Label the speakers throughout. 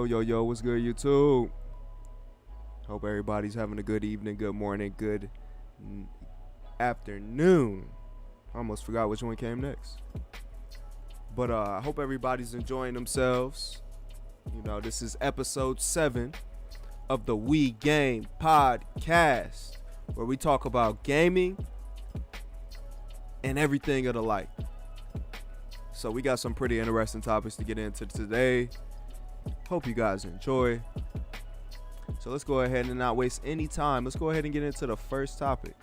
Speaker 1: Yo, what's good, YouTube? Hope everybody's having a good evening, good morning, good afternoon. I almost forgot which one came next. But I hope everybody's enjoying themselves. You know, this is episode 7 of the We Game podcast, where we talk about gaming and everything of the like. So we got some pretty interesting topics to get into today. Hope you guys enjoy. So let's go ahead and not waste any time. Let's go ahead and get into the first topic.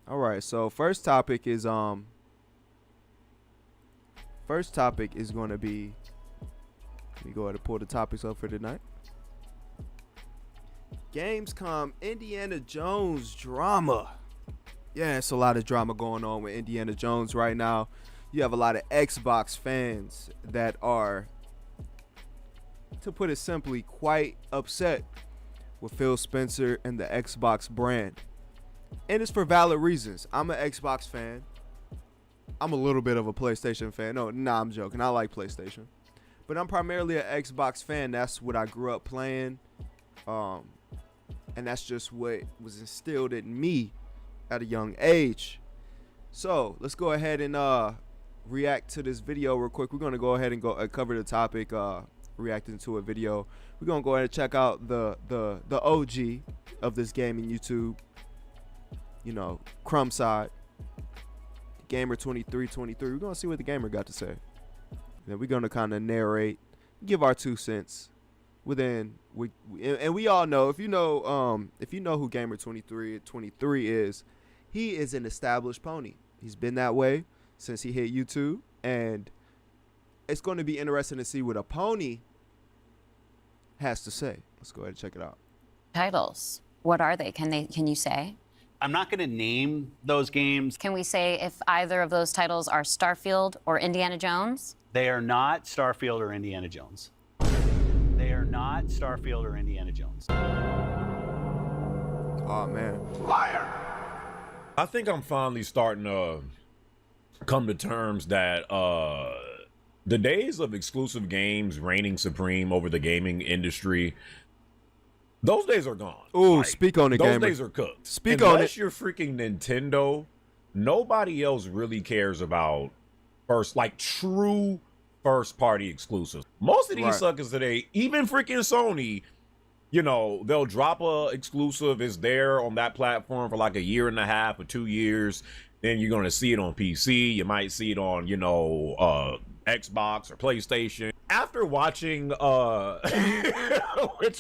Speaker 1: All right, so first topic is going to be, let me go ahead and pull the topics up for tonight. Gamescom Indiana Jones drama. Yeah, it's a lot of drama going on with Indiana Jones right now. You have a lot of Xbox fans that are, to put it simply, quite upset with Phil Spencer and the Xbox brand. And it's for valid reasons. I'm an Xbox fan. I'm a little bit of a PlayStation fan. I'm joking. I like PlayStation. But I'm primarily an Xbox fan. That's what I grew up playing. And that's just what was instilled in me at a young age. So let's go ahead and react to this video real quick. We're going to go ahead and go cover the topic, reacting to a video. We're going to go ahead and check out the OG of this game in YouTube. You know, Crumb Side, Gamer 2323. We're going to see what the gamer got to say. Then we're going to kind of narrate, give our 2 cents. Within we all know, if you know who Gamer 2323 is, he is an established pony. He's been that way since he hit YouTube, and it's going to be interesting to see what a pony has to say. Let's go ahead and check it out.
Speaker 2: Titles. What are they? Can you say?
Speaker 3: I'm not going to name those games.
Speaker 2: Can we say if either of those titles are Starfield or Indiana Jones?
Speaker 3: They are not Starfield or Indiana Jones. They are not Starfield or Indiana Jones.
Speaker 1: Oh, man.
Speaker 3: Liar.
Speaker 4: I think I'm finally starting to come to terms that the days of exclusive games reigning supreme over the gaming industry, those days are gone.
Speaker 1: Ooh,
Speaker 4: like,
Speaker 1: speak on it,
Speaker 4: those
Speaker 1: gamer.
Speaker 4: days are cooked.
Speaker 1: Speak on it.
Speaker 4: Unless you're freaking Nintendo, nobody else really cares about true first party exclusives. Most of these suckers today, even freaking Sony, you know, they'll drop a exclusive. It's there on that platform for like a year and a half or 2 years. Then you're going to see it on PC. You might see it on, you know, Xbox or PlayStation. After watching, which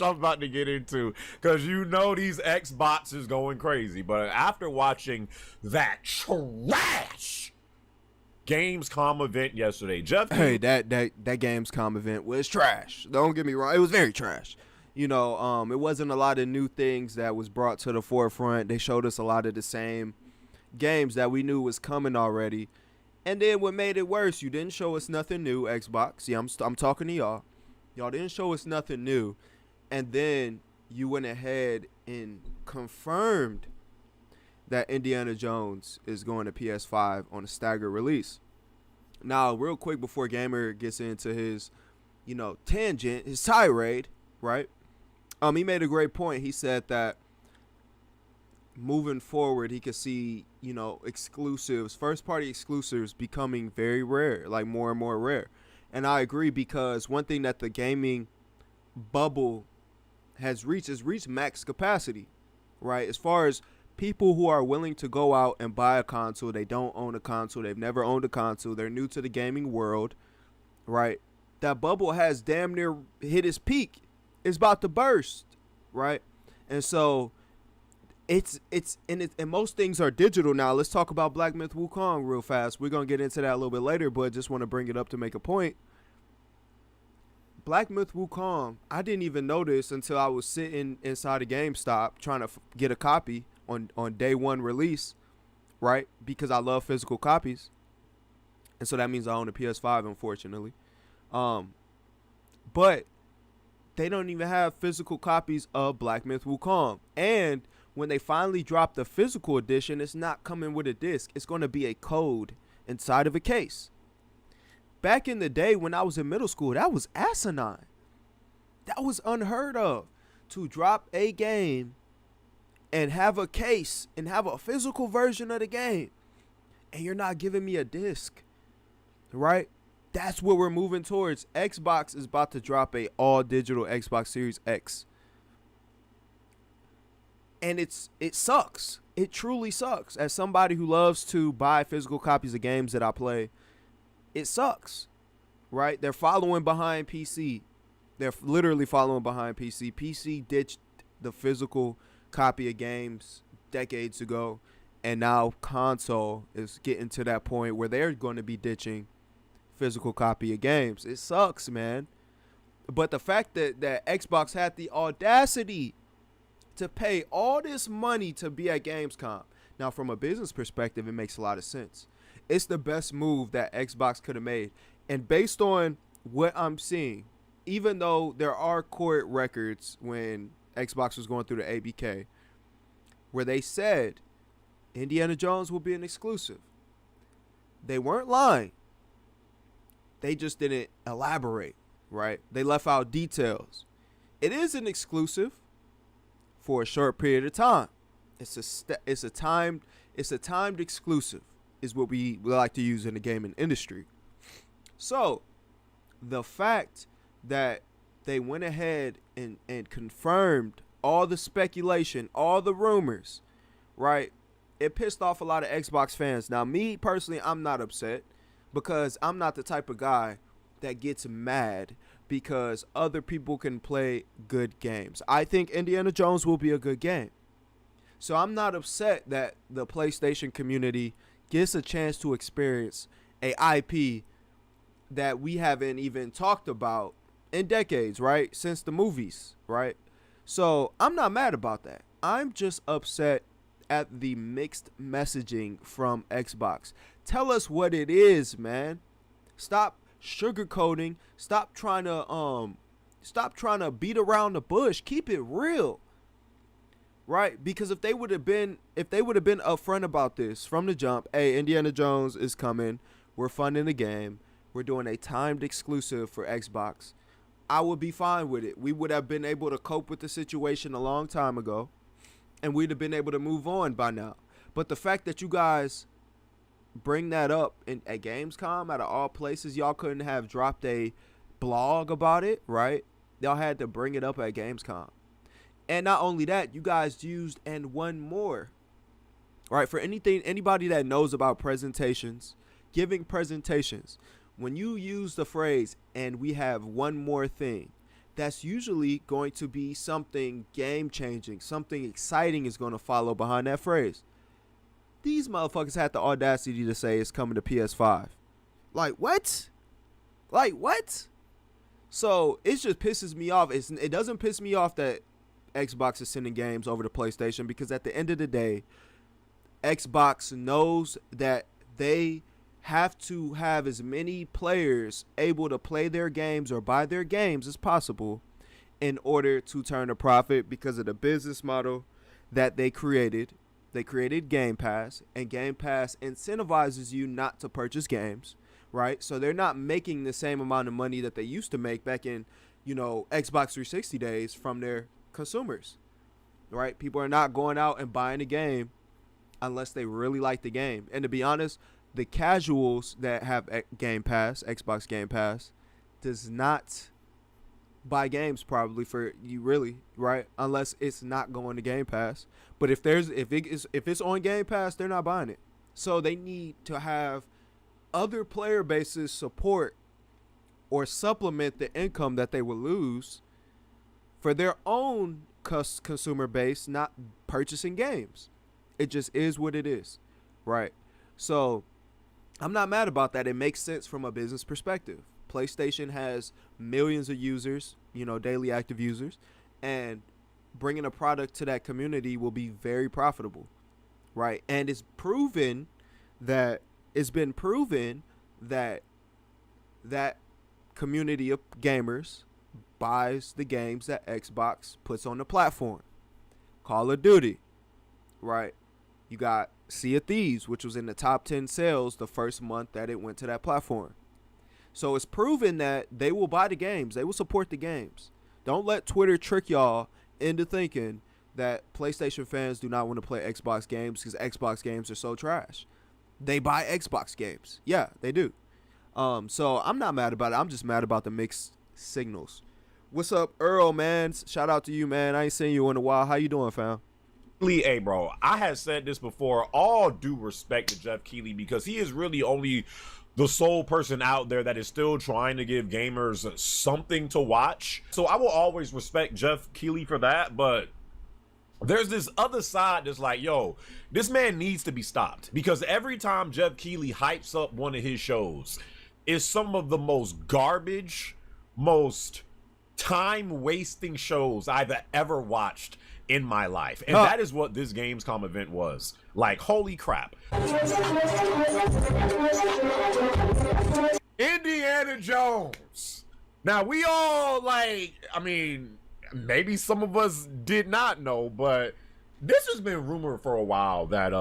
Speaker 4: I'm about to get into, because you know these Xbox is going crazy. But after watching that trash Gamescom event yesterday, Jeff.
Speaker 1: Hey, that Gamescom event was trash. Don't get me wrong. It was very trash. You know, it wasn't a lot of new things that was brought to the forefront. They showed us a lot of the same games that we knew was coming already. And then what made it worse, you didn't show us nothing new, Xbox. Yeah, I'm talking to y'all. Y'all didn't show us nothing new. And then you went ahead and confirmed that Indiana Jones is going to PS5 on a staggered release. Now, real quick before Gamer gets into his, you know, tangent, his tirade, right? He made a great point. He said that moving forward, he could see, you know, exclusives, first-party exclusives becoming very rare, like more and more rare. And I agree, because one thing that the gaming bubble has reached is max capacity, right? As far as people who are willing to go out and buy a console, they don't own a console, they've never owned a console, they're new to the gaming world, right? That bubble has damn near hit its peak. It's about to burst, right? And so and most things are digital now. Let's talk about Black Myth Wukong real fast. We're going to get into that a little bit later, but just want to bring it up to make a point. Black Myth Wukong, I didn't even notice until I was sitting inside a GameStop trying to get a copy on day one release, right? Because I love physical copies. And so that means I own a PS5, unfortunately. But they don't even have physical copies of Black Myth Wukong. And when they finally drop the physical edition, it's not coming with a disc. It's going to be a code inside of a case. Back in the day when I was in middle school, that was asinine. That was unheard of, to drop a game and have a case and have a physical version of the game, and you're not giving me a disc, right? That's what we're moving towards. Xbox is about to drop a all digital Xbox Series X. And it sucks. It truly sucks. As somebody who loves to buy physical copies of games that I play, it sucks, right? They're following behind PC. They're literally following behind PC. PC ditched the physical copy of games decades ago, and now console is getting to that point where they're going to be ditching physical copy of games. It sucks, man. But the fact that Xbox had the audacity to pay all this money to be at Gamescom. Now, from a business perspective, it makes a lot of sense. It's the best move that Xbox could have made. And based on what I'm seeing, even though there are court records when Xbox was going through the ABK, where they said Indiana Jones will be an exclusive, they weren't lying. They just didn't elaborate, right? They left out details. It is an exclusive for a short period of time. It's a timed exclusive, is what we like to use in the gaming industry. So the fact that they went ahead and confirmed all the speculation, all the rumors, right? It pissed off a lot of Xbox fans. Now, me personally, I'm not upset, because I'm not the type of guy that gets mad because other people can play good games. I think Indiana Jones will be a good game. So I'm not upset that the PlayStation community gets a chance to experience a IP that we haven't even talked about in decades, right? Since the movies, right? So I'm not mad about that. I'm just upset at the mixed messaging from Xbox. Tell us what it is, man. Stop sugarcoating. Stop trying to beat around the bush. Keep it real. Right? Because if they would have been upfront about this from the jump, hey, Indiana Jones is coming. We're funding the game. We're doing a timed exclusive for Xbox. I would be fine with it. We would have been able to cope with the situation a long time ago, and we'd have been able to move on by now. But the fact that you guys bring that up at Gamescom, out of all places, y'all couldn't have dropped a blog about it, right? Y'all had to bring it up at Gamescom. And not only that, you guys used and one more, right? For anybody that knows about presentations, giving presentations, when you use the phrase, and we have one more thing, that's usually going to be something game-changing. Something exciting is going to follow behind that phrase. These motherfuckers had the audacity to say it's coming to PS5. Like, what? Like, what? So, it just pisses me off. It doesn't piss me off that Xbox is sending games over to PlayStation, because at the end of the day, Xbox knows that they have to have as many players able to play their games or buy their games as possible in order to turn a profit, because of the business model that they created. They created Game Pass, and Game Pass incentivizes you not to purchase games, right? So they're not making the same amount of money that they used to make back in, Xbox 360 days from their consumers, right? People are not going out and buying a game unless they really like the game. And to be honest, the casuals that have Game Pass, Xbox Game Pass, does not buy games probably for you, really, right? Unless it's not going to Game Pass. But if it's on Game Pass, they're not buying it. So they need to have other player bases support or supplement the income that they will lose for their own consumer base not purchasing games. It just is what it is, right? So I'm not mad about that. It makes sense from a business perspective. PlayStation has millions of users, daily active users, and bringing a product to that community will be very profitable, right? And it's been proven that that community of gamers buys the games that Xbox puts on the platform. Call of Duty, right? You got Sea of Thieves, which was in the top 10 sales the first month that it went to that platform. So it's proven that they will buy the games. They will support the games. Don't let Twitter trick y'all into thinking that PlayStation fans do not want to play Xbox games because Xbox games are so trash. They buy Xbox games. Yeah, they do. So I'm not mad about it. I'm just mad about the mixed signals. What's up, Earl, man? Shout out to you, man. I ain't seen you in a while. How you doing, fam?
Speaker 4: Hey, bro, I had said this before. All due respect to Jeff Keighley, because he is really only the sole person out there that is still trying to give gamers something to watch. So I will always respect Jeff Keighley for that, but there's this other side that's like, yo, this man needs to be stopped, because every time Jeff Keighley hypes up one of his shows, it's some of the most garbage, most time-wasting shows I've ever watched in my life. And that is what this Gamescom event was. Like, holy crap. Indiana Jones. Now, we all, like, I mean, maybe some of us did not know, but this has been rumored for a while that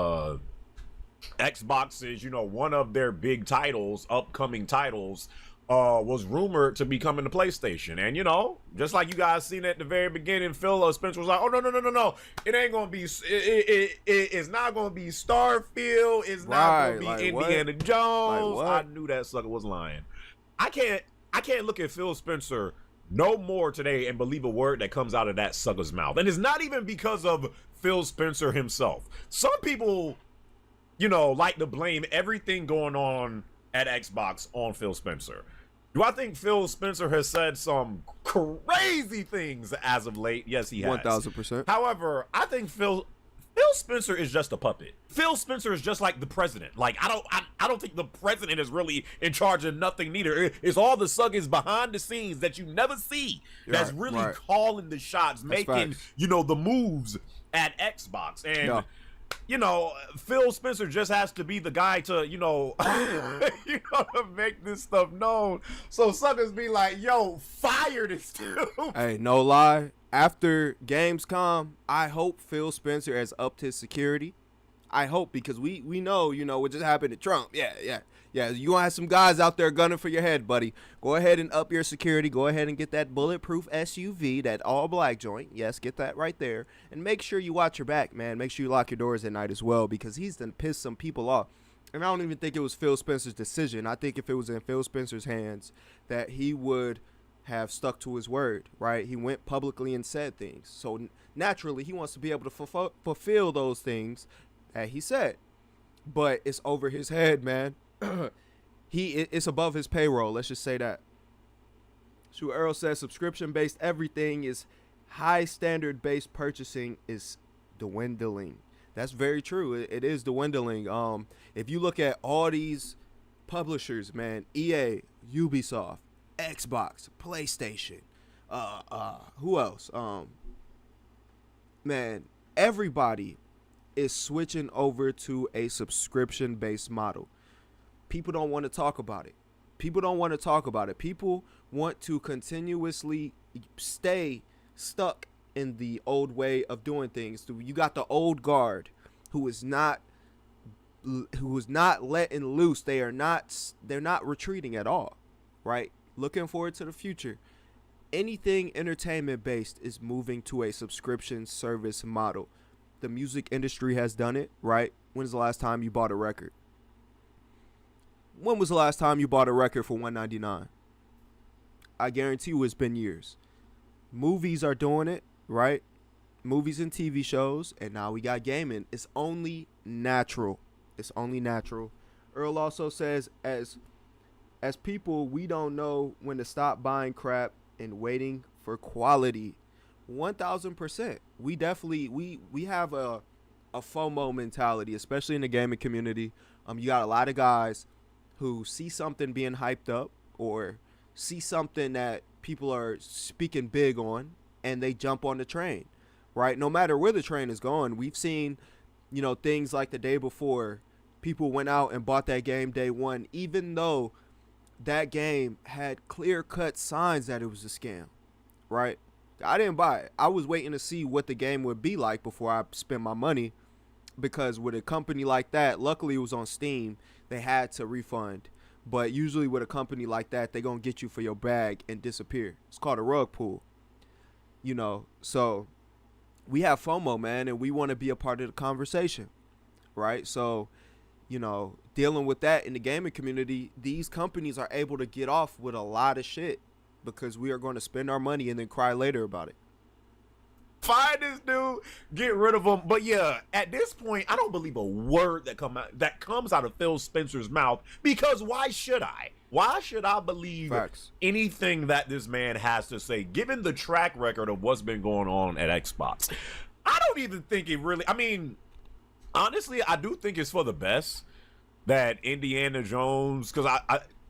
Speaker 4: Xbox is, you know, one of their big titles, upcoming titles, was rumored to be coming to PlayStation. And, you know, just like you guys seen at the very beginning, Phil Spencer was like, oh, no. It ain't going to be, it's not going to be Starfield. It's not going to be like Indiana Jones. Like, I knew that sucker was lying. I can't look at Phil Spencer no more today and believe a word that comes out of that sucker's mouth. And it's not even because of Phil Spencer himself. Some people, you know, like to blame everything going on at Xbox on Phil Spencer. Do I think Phil Spencer has said some crazy things as of late? Yes, he has.
Speaker 1: 1000%.
Speaker 4: However, I think Phil Spencer is just a puppet. Phil Spencer is just like the president. Like, I don't think the president is really in charge of nothing neither. It's all the suckers behind the scenes that you never see that's really calling the shots, that's making facts. You know, the moves at Xbox. And you know, Phil Spencer just has to be the guy to, you know, you know, to make this stuff known. So suckers be like, yo, fire this dude.
Speaker 1: Hey, no lie. After Gamescom, I hope Phil Spencer has upped his security. I hope, because we know, you know, what just happened to Trump. Yeah. You gonna have some guys out there gunning for your head, buddy. Go ahead and up your security. Go ahead and get that bulletproof SUV, that all black joint. Yes, get that right there. And make sure you watch your back, man. Make sure you lock your doors at night as well, because he's done pissed some people off. And I don't even think it was Phil Spencer's decision. I think if it was in Phil Spencer's hands, that he would have stuck to his word, right? He went publicly and said things. So naturally, he wants to be able to fulfill those things that he said. But it's over his head, man. It's above his payroll. Let's just say that. Sue Earl says subscription-based everything is high standard-based purchasing is dwindling. That's very true. It is dwindling. If you look at all these publishers, man, EA, Ubisoft, Xbox, PlayStation, who else? Man, everybody is switching over to a subscription-based model. People don't want to talk about it. People want to continuously stay stuck in the old way of doing things. You got the old guard who is not letting loose. They're not retreating at all, right? Looking forward to the future. Anything entertainment based is moving to a subscription service model. The music industry has done it, right? When's the last time you bought a record? When was the last time you bought a record for $1.99? I guarantee you it's been years. Movies are doing it, right? Movies and TV shows, and now we got gaming. It's only natural. Earl also says, as people, we don't know when to stop buying crap and waiting for quality. 1000%. We definitely we have a FOMO mentality, especially in the gaming community. You got a lot of guys who see something being hyped up or see something that people are speaking big on, and they jump on the train, right? No matter where the train is going. We've seen, you know, things like the day before, people went out and bought that game day one, even though that game had clear-cut signs that it was a scam, right? I didn't buy it. I was waiting to see what the game would be like before I spent my money. because with a company like that, luckily it was on Steam, they had to refund. But usually with a company like that, they gonna get you for your bag and disappear. It's called a rug pull. You know, so we have FOMO, man, and we want to be a part of the conversation, right? So, you know, dealing with that in the gaming community, these companies are able to get off with a lot of shit because we are going to spend our money and then cry later about it.
Speaker 4: Find this dude, get rid of him. But yeah, at this point, I don't believe a word that comes out of Phil Spencer's mouth, because why should I? Why should I believe anything that this man has to say, given the track record of what's been going on at Xbox? I don't even think it really, I mean, honestly, I do think it's for the best that Indiana Jones, because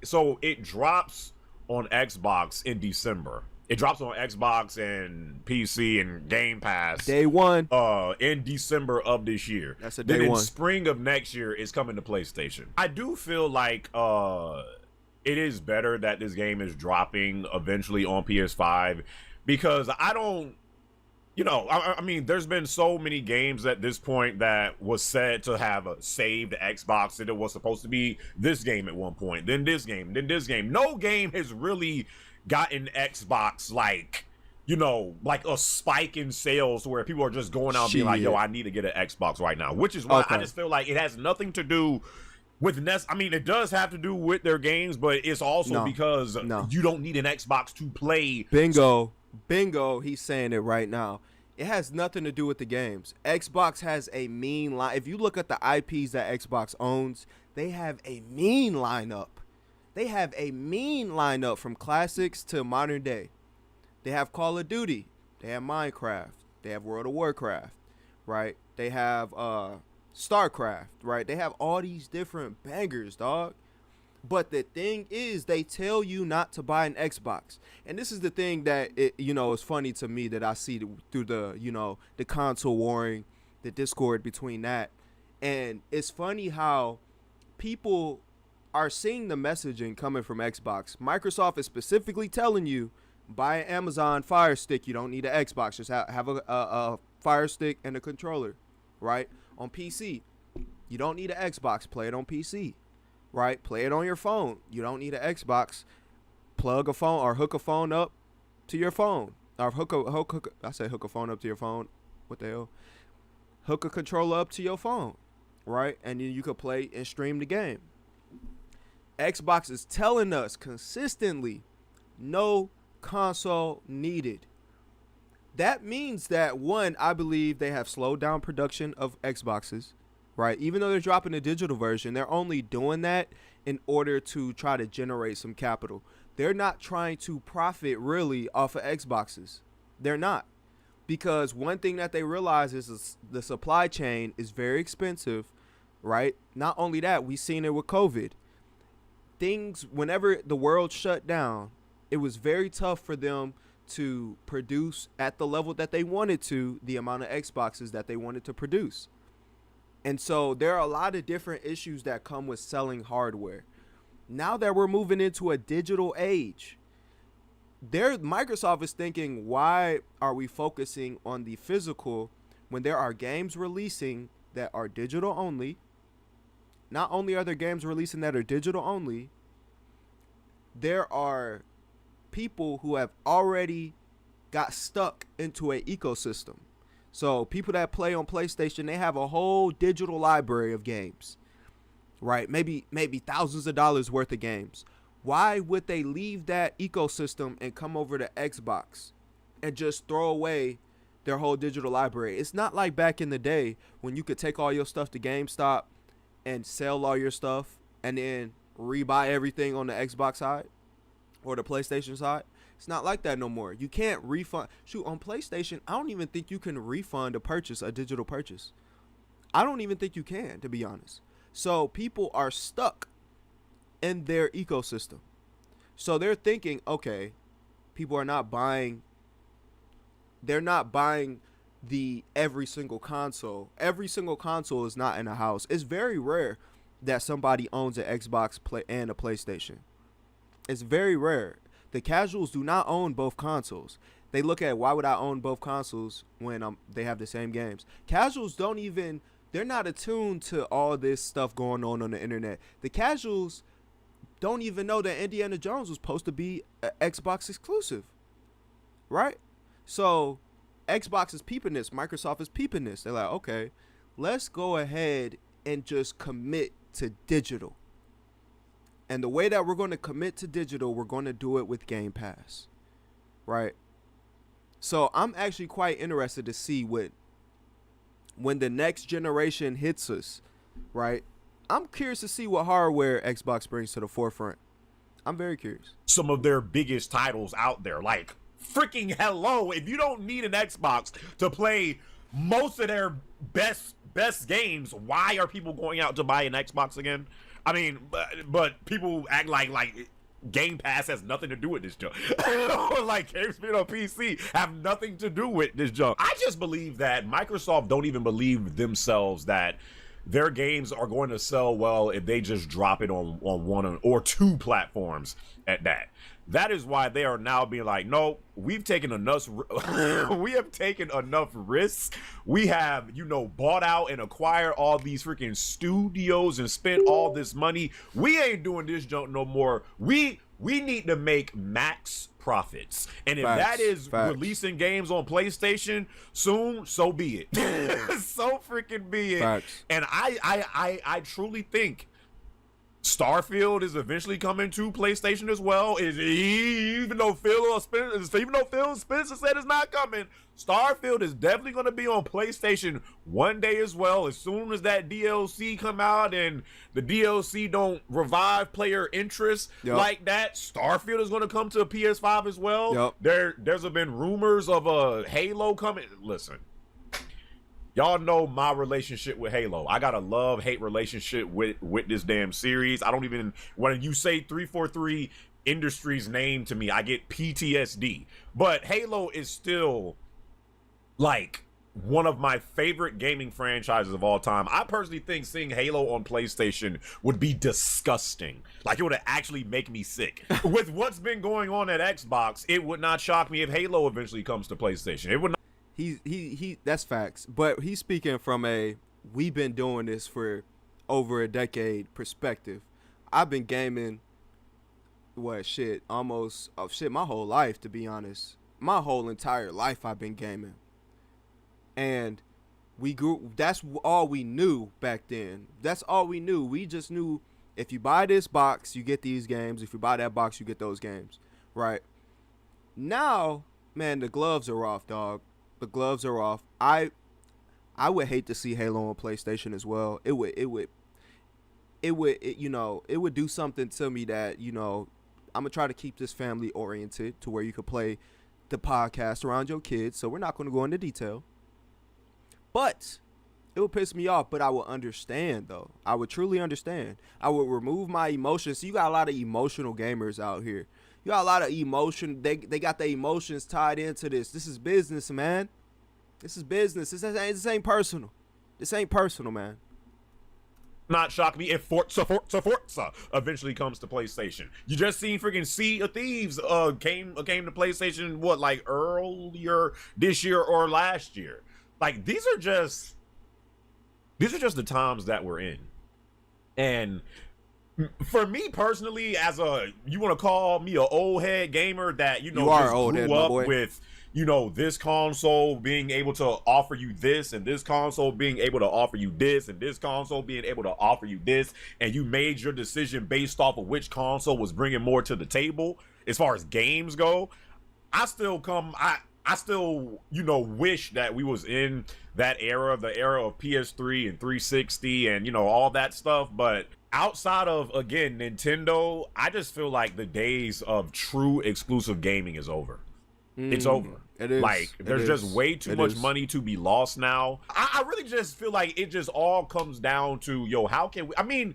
Speaker 4: so it drops on Xbox in December. It drops on Xbox and PC and Game Pass
Speaker 1: Day one.
Speaker 4: In December of this year.
Speaker 1: That's a day
Speaker 4: then in
Speaker 1: one.
Speaker 4: spring of next year, it's coming to PlayStation. I do feel like it is better that this game is dropping eventually on PS5, because I don't, you know, I mean, there's been so many games at this point that was said to have saved Xbox, and it was supposed to be this game at one point, then this game, then this game. No game has really gotten Xbox, like, you know, like a spike in sales where people are just going out and being like, yo, I need to get an Xbox right now, which is why I just feel like it has nothing to do with I mean, it does have to do with their games, but it's also because you don't need an Xbox to play.
Speaker 1: Bingo, he's saying it right now. It has nothing to do with the games. Xbox has a mean line. If you look at the IPs that Xbox owns, they have a mean lineup. They have a mean lineup from classics to modern day. They have Call of Duty. They have Minecraft. They have World of Warcraft, right? They have StarCraft, right? They have all these different bangers, dog. But the thing is, they tell you not to buy an Xbox. And this is the thing that, is funny to me that I see through the console warring, the discord between that. And it's funny how people are seeing the messaging coming from Xbox. Microsoft is specifically telling you, buy an Amazon Fire Stick. You don't need an Xbox. Just have a Fire Stick and a controller, right? On PC, you don't need an Xbox. Play it on PC, right? Play it on your phone. You don't need an Xbox. Plug a phone or hook a phone up to your phone. Or hook a phone up to your phone. What the hell? Hook a controller up to your phone, right? And then you could play and stream the game. Xbox is telling us consistently, no console needed. That means that, one, I believe they have slowed down production of Xboxes, right? Even though they're dropping a digital version, they're only doing that in order to try to generate some capital. They're not trying to profit really off of Xboxes. They're not. Because one thing that they realize is the supply chain is very expensive, right? Not only that, we've seen it with COVID. Whenever the world shut down, it was very tough for them to produce at the level that they wanted to, the amount of Xboxes that they wanted to produce. And so there are a lot of different issues that come with selling hardware. Now that we're moving into a digital age, Microsoft is thinking, why are we focusing on the physical when there are games releasing that are digital only? Not only are there games releasing that are digital only, there are people who have already got stuck into an ecosystem. So people that play on PlayStation, they have a whole digital library of games, right? Maybe thousands of dollars worth of games. Why would they leave that ecosystem and come over to Xbox and just throw away their whole digital library? It's not like back in the day when you could take all your stuff to GameStop and sell all your stuff and then rebuy everything on the Xbox side or the PlayStation side. It's not like that no more. You can't refund. Shoot, on PlayStation, I don't even think you can refund a digital purchase. I don't even think you can, to be honest. So people are stuck in their ecosystem. So they're thinking, okay, people are not buying. They're not buying every single console. Every single console is not in a house. It's very rare that somebody owns an Xbox and a PlayStation. It's very rare. The casuals do not own both consoles. They look at, why would I own both consoles when they have the same games? Casuals don't even they're not attuned to all this stuff going on the internet. The casuals don't even know that Indiana Jones was supposed to be an Xbox exclusive, right? So Xbox is peeping this, Microsoft is peeping this. They're like, okay, let's go ahead and just commit to digital. And the way that we're going to commit to digital, we're going to do it with Game Pass, right? So I'm actually quite interested to see when the next generation hits us, right? I'm curious to see what hardware Xbox brings to the forefront. I'm very curious.
Speaker 4: Some of their biggest titles out there, like freaking hello. If you don't need an Xbox to play most of their best games, why are people going out to buy an Xbox again? I mean, but people act like Game Pass has nothing to do with this junk. Like games being on PC have nothing to do with this junk. I just believe that Microsoft don't even believe themselves that their games are going to sell well if they just drop it on one or two platforms at that. That is why they are now being like, no, we've taken enough. We have taken enough risks. We have, bought out and acquired all these freaking studios and spent all this money. We ain't doing this junk no more. We need to make max profits. And if that is releasing games on PlayStation soon, so be it. So freaking be it.
Speaker 1: Facts.
Speaker 4: And I truly think Starfield is eventually coming to PlayStation as well. Even though Phil Spencer said it's not coming, Starfield is definitely going to be on PlayStation one day as well. As soon as that DLC come out and the DLC don't revive player interest like that, Starfield is going to come to PS5 as well. There's been rumors of a Halo coming. Listen. Y'all know my relationship with Halo. I got a love-hate relationship with this damn series. I don't even, when you say 343 Industries name to me, I get PTSD. But Halo is still like one of my favorite gaming franchises of all time. I personally think seeing Halo on PlayStation would be disgusting. Like, it would actually make me sick. With what's been going on at Xbox, it would not shock me if Halo eventually comes to PlayStation. It would not.
Speaker 1: He that's facts, but he's speaking from we've been doing this for over a decade perspective. I've been gaming my whole life, to be honest. My whole entire life I've been gaming. And that's all we knew back then. That's all we knew. We just knew if you buy this box, you get these games. If you buy that box, you get those games, right? Now, man, the gloves are off, dog. The gloves are off. I would hate to see Halo on PlayStation as well. It would do something to me that, I'm gonna try to keep this family oriented to where you could play the podcast around your kids. So we're not going to go into detail. But it would piss me off, but I would understand though. I would truly understand. I would remove my emotions. So you got a lot of emotional gamers out here. You got a lot of emotion. They got their emotions tied into this. This is business, man. This is business. This ain't personal. This ain't personal, man.
Speaker 4: Not shock me if Forza eventually comes to PlayStation. You just seen freaking Sea of Thieves came to PlayStation like earlier this year or last year. Like these are just the times that we're in. And for me personally, you want to call me an old head gamer that grew up with this console being able to offer you this, and this console being able to offer you this, and this console being able to offer you this, and you made your decision based off of which console was bringing more to the table as far as games go. I still wish that we was in that era, the era of PS3 and 360 and all that stuff, but outside of, again, Nintendo, I just feel like the days of true exclusive gaming is over. It's over.
Speaker 1: It is.
Speaker 4: Like, there's just way too much money to be lost now. I really just feel like it just all comes down to, how can we... I mean,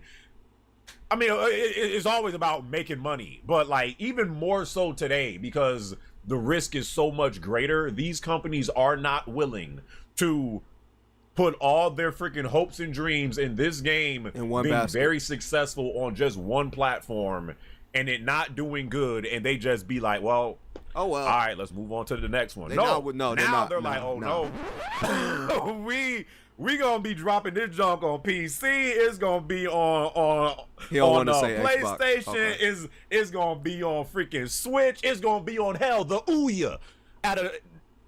Speaker 4: it's always about making money, but, like, even more so today, because the risk is so much greater, these companies are not willing to put all their freaking hopes and dreams in this game
Speaker 1: in one
Speaker 4: being
Speaker 1: basket.
Speaker 4: Very successful on just one platform and it not doing good, and they just be like, well, all right, let's move on to the next one. They're like, oh no, we gonna be dropping this junk on PC. It's gonna be on
Speaker 1: He don't
Speaker 4: on
Speaker 1: wanna say Xbox.
Speaker 4: PlayStation.
Speaker 1: Okay.
Speaker 4: It's gonna be on freaking Switch. It's gonna be on hell the Ouya.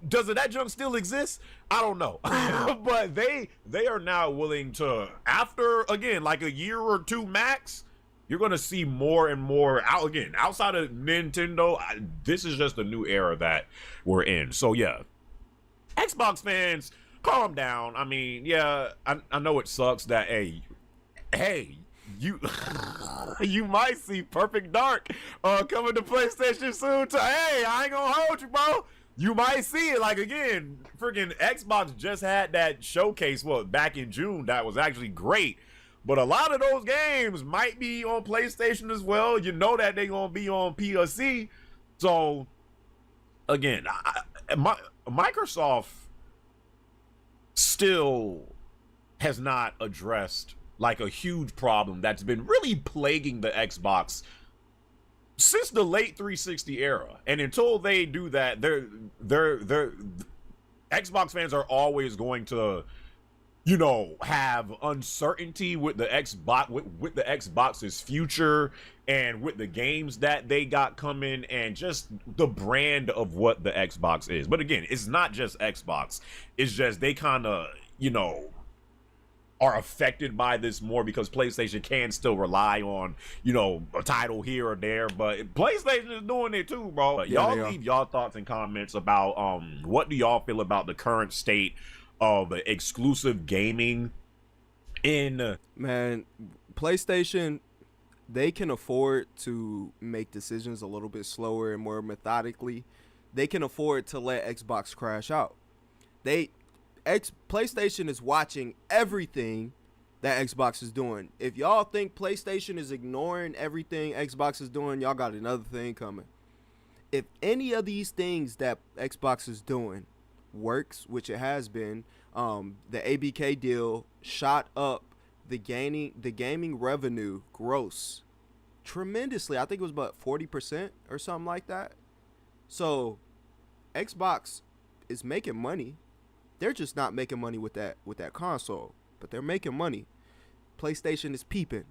Speaker 4: Does that junk still exist? I don't know. But they are now willing to, after again like a year or two max, you're gonna see more and more outside of Nintendo. This is just a new era that we're in. So yeah, Xbox fans, calm down. I mean, yeah, I know it sucks that hey, you you might see Perfect Dark coming to PlayStation soon. Hey, I ain't gonna hold you, bro. You might see it. Like again, freaking Xbox just had that showcase back in June that was actually great. But a lot of those games might be on PlayStation as well. You know that they're gonna be on PC. So again, Microsoft still has not addressed like a huge problem that's been really plaguing the Xbox since the late 360 era. And until they do that, they're Xbox fans are always going to, you know, have uncertainty with the Xbox, with the Xbox's future and with the games that they got coming and just the brand of what the Xbox is. But again, it's not just Xbox. It's just they kind of, you know, are affected by this more because PlayStation can still rely on, you know, a title here or there, but PlayStation is doing it too, bro.
Speaker 1: Yeah,
Speaker 4: y'all leave y'all thoughts and comments about what do y'all feel about the current state of exclusive gaming in
Speaker 1: Man, PlayStation, they can afford to make decisions a little bit slower and more methodically. They can afford to let Xbox crash out. PlayStation is watching everything that Xbox is doing. If y'all think PlayStation is ignoring everything Xbox is doing, y'all got another thing coming. If any of these things that Xbox is doing works, which it has been, the ABK deal shot up the gaming revenue gross tremendously. I think it was about 40% or something like that. So Xbox is making money. They're just not making money with that console, but they're making money. PlayStation is peeping.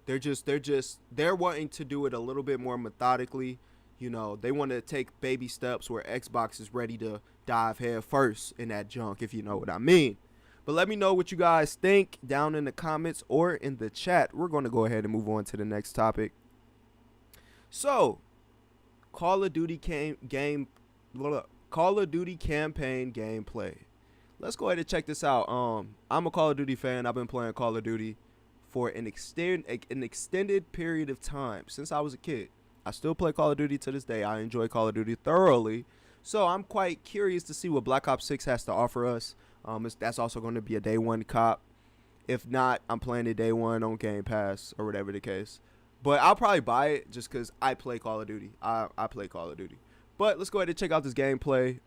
Speaker 1: They're wanting to do it a little bit more methodically. You know, they want to take baby steps where Xbox is ready to dive head first in that junk, if you know what I mean. But let me know what you guys think down in the comments or in the chat. We're going to go ahead and move on to the next topic. So, Call of Duty campaign gameplay. Let's go ahead and check this out. I'm a Call of Duty fan. I've been playing Call of Duty for an extended period of time since I was a kid. I still play Call of Duty to this day. I enjoy Call of Duty thoroughly. So I'm quite curious to see what Black Ops 6 has to offer us. That's also going to be a day one cop. If not, I'm playing it day one on Game Pass or whatever the case. But I'll probably buy it just because I play Call of Duty. I play Call of Duty. But let's go ahead and check out this gameplay.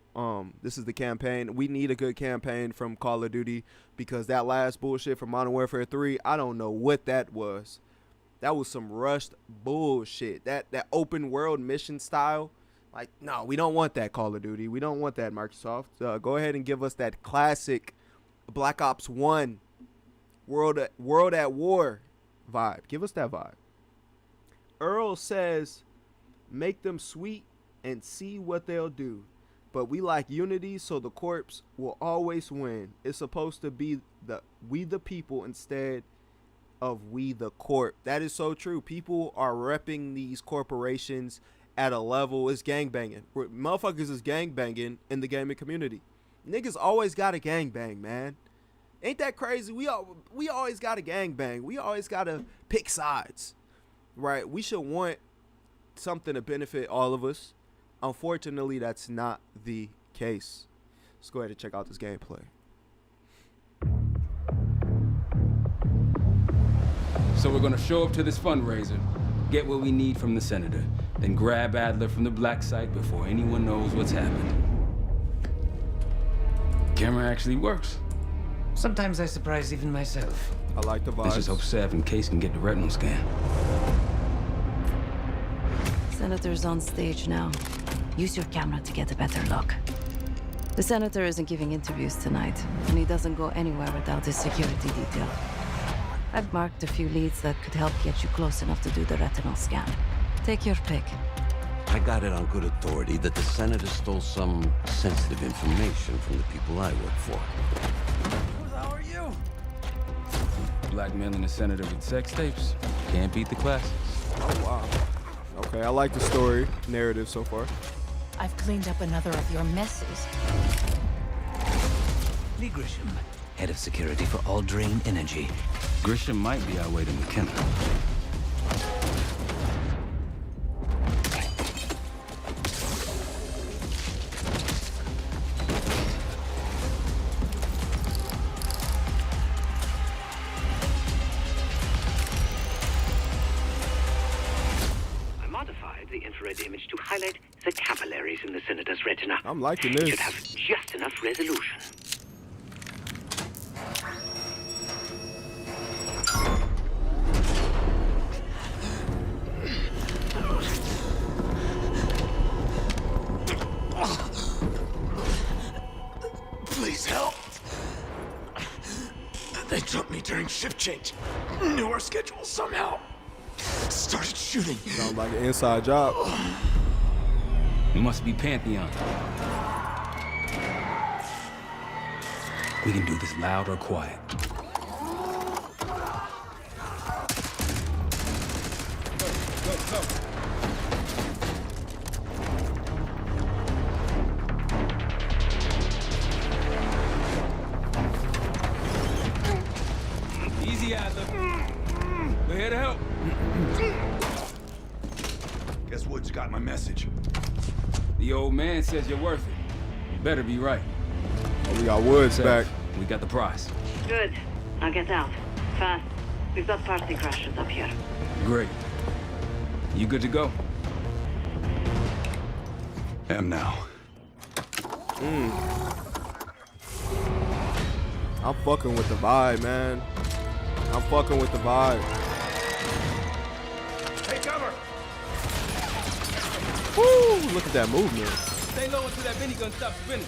Speaker 1: This is the campaign. We need a good campaign from Call of Duty because that last bullshit from Modern Warfare 3, I don't know what that was. That was some rushed bullshit. That open world mission style. Like, no, we don't want that Call of Duty. We don't want that, Microsoft. Go ahead and give us that classic Black Ops 1 World at War vibe. Give us that vibe. Earl says, make them sweet and see what they'll do. But we like unity, so the corpse will always win. It's supposed to be we the people instead of we the corp. That is so true. People are repping these corporations at a level. It's gangbanging. Motherfuckers is gangbanging in the gaming community. Niggas always got a gangbang, man. Ain't that crazy? We always got a gangbang. We always got to pick sides, right? We should want something to benefit all of us. Unfortunately, that's not the case. Let's go ahead and check out this gameplay.
Speaker 5: So we're gonna show up to this fundraiser, get what we need from the senator, then grab Adler from the black site before anyone knows what's happened. Camera actually works.
Speaker 6: Sometimes I surprise even myself.
Speaker 1: I like the vibes.
Speaker 5: Let's just hope Sav and Case can get the retinal scan.
Speaker 7: Senator's on stage now. Use your camera to get a better look. The senator isn't giving interviews tonight, and he doesn't go anywhere without his security detail. I've marked a few leads that could help get you close enough to do the retinal scan. Take your pick.
Speaker 8: I got it on good authority that the senator stole some sensitive information from the people I work for.
Speaker 5: Who the hell are you? Blackmailing a senator with sex tapes. Can't beat the classes.
Speaker 1: Oh, wow. Okay, I like the story narrative so far.
Speaker 9: I've cleaned up another of your messes.
Speaker 6: Lee Grisham, head of security for All Drain Energy.
Speaker 5: Grisham might be our way to McKenna.
Speaker 6: I modified the infrared image to highlight the capillaries in the senator's retina.
Speaker 1: I'm liking
Speaker 6: It
Speaker 1: this.
Speaker 6: should have just enough resolution.
Speaker 10: Please help. They took me during shift change. Knew our schedule somehow. Started shooting.
Speaker 1: Sounds like an inside job.
Speaker 5: It must be Pantheon. We can do this loud or quiet. Go. Easy, Adler. We're here to help.
Speaker 10: Guess Wood's got my message.
Speaker 5: The old man says you're worth it. You better be right.
Speaker 1: Oh, we got Woods back.
Speaker 5: We got the prize.
Speaker 7: Good. Now get out. Fast. We've got party crashers up here.
Speaker 5: Great. You good to go?
Speaker 10: Am now.
Speaker 1: I'm fucking with the vibe, man. I'm fucking with the vibe.
Speaker 10: Take cover!
Speaker 1: Woo! Look at that movement.
Speaker 5: Stay low until that minigun stops spinning.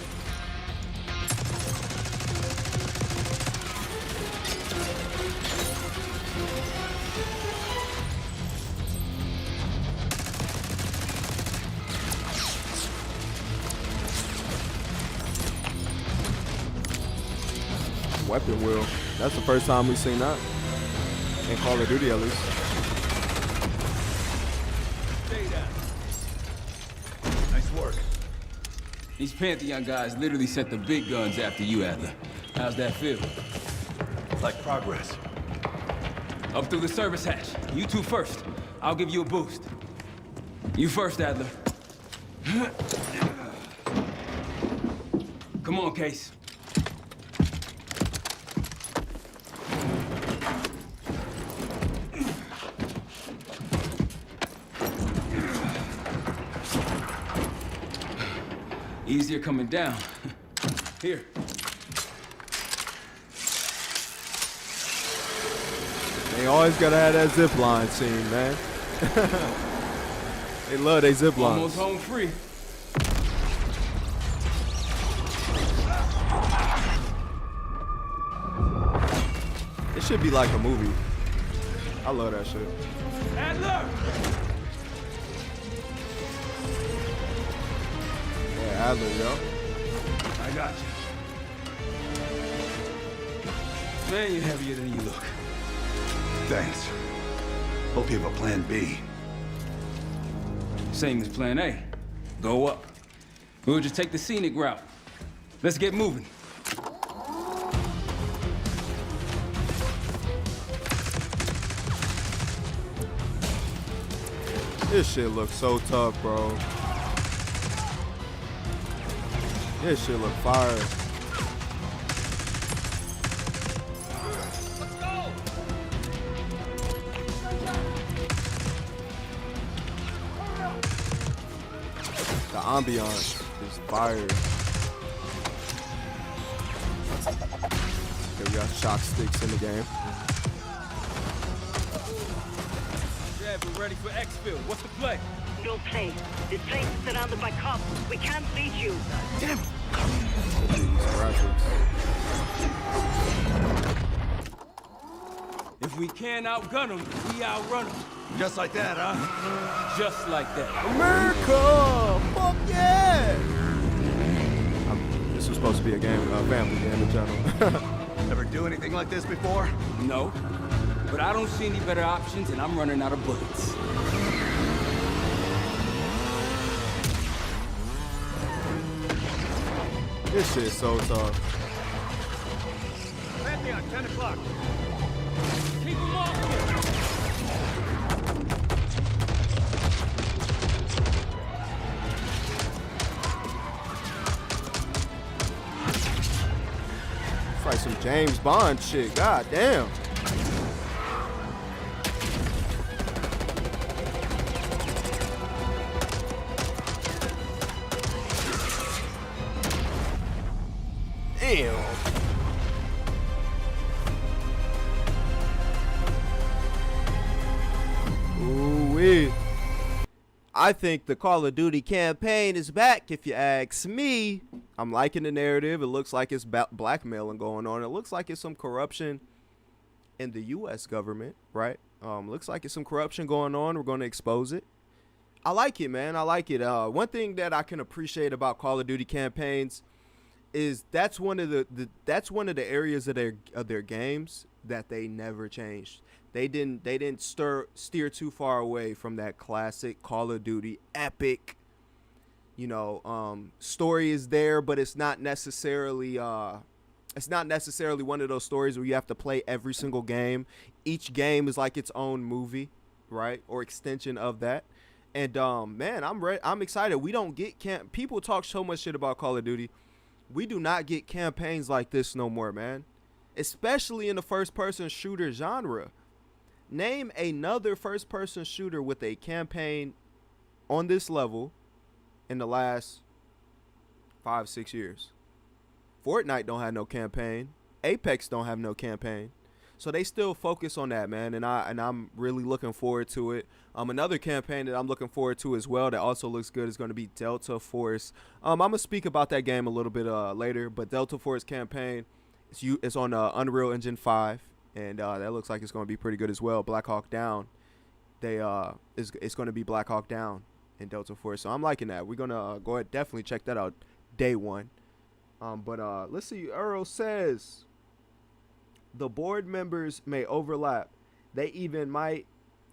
Speaker 1: Weapon wheel. That's the first time we've seen that. In Call of Duty, at least.
Speaker 5: Stay down.
Speaker 10: Nice work.
Speaker 5: These Pantheon guys literally sent the big guns after you, Adler. How's that feel?
Speaker 10: Like progress.
Speaker 5: Up through the service hatch. You two first. I'll give you a boost. You first, Adler. Come on, Case. Easier coming down. Here.
Speaker 1: They always gotta have that zip line scene, man. They love they zip lines.
Speaker 5: Almost home free.
Speaker 1: It should be like a movie. I love that shit.
Speaker 5: Adler!
Speaker 1: Yeah, Adler, yo.
Speaker 5: I got you. Man, you're heavier than you look.
Speaker 10: Thanks. Hope you have a plan B.
Speaker 5: Same as plan A. Go up. We'll just take the scenic route. Let's get moving.
Speaker 1: This shit looks so tough, bro. This shit look fire.
Speaker 5: Let's go!
Speaker 1: The ambiance is fire. Okay, we got shock sticks in the game.
Speaker 5: Yeah, we're ready for exfil. What's the play?
Speaker 7: No play. This place is surrounded by cops. We can't reach you.
Speaker 10: Damn it!
Speaker 1: These graphics.
Speaker 5: If we can't outgun them, we outrun them.
Speaker 10: Just like that, huh?
Speaker 5: Just like that.
Speaker 1: America! Fuck yeah! This was supposed to be a game, family game in general.
Speaker 10: Ever do anything like this before?
Speaker 5: No, but I don't see any better options, and I'm running out of bullets.
Speaker 1: This shit's so tough.
Speaker 10: Pantheon, 10 o'clock.
Speaker 5: Keep them off here.
Speaker 1: It's like some James Bond shit. God damn. Damn. Ooh-wee. I think the Call of Duty campaign is back, if you ask me. I'm liking the narrative. It looks like it's blackmailing going on. It looks like it's some corruption in the U.S. government, right? Looks like it's some corruption going on. We're going to expose it. I like it, man. I like it. One thing that I can appreciate about Call of Duty campaigns is that's one of the areas of their games that they never changed. They didn't steer too far away from that classic Call of Duty epic. You know, story is there, but it's not necessarily one of those stories where you have to play every single game. Each game is like its own movie, right, or extension of that. And man, I'm excited. We don't get people talk so much shit about Call of Duty. We do not get campaigns like this no more, man. Especially in the first-person shooter genre. Name another first-person shooter with a campaign on this level in the last 5-6 years. Fortnite don't have no campaign. Apex don't have no campaign. So they still focus on that, man, and I'm really looking forward to it. Another campaign that I'm looking forward to as well that also looks good is going to be Delta Force. I'm gonna speak about that game a little bit later, but Delta Force campaign, it's on Unreal Engine 5, and that looks like it's going to be pretty good as well. Black Hawk Down, it's going to be Black Hawk Down in Delta Force, so I'm liking that. We're gonna go ahead, definitely check that out day one. But let's see. Earl says the board members may overlap. They even might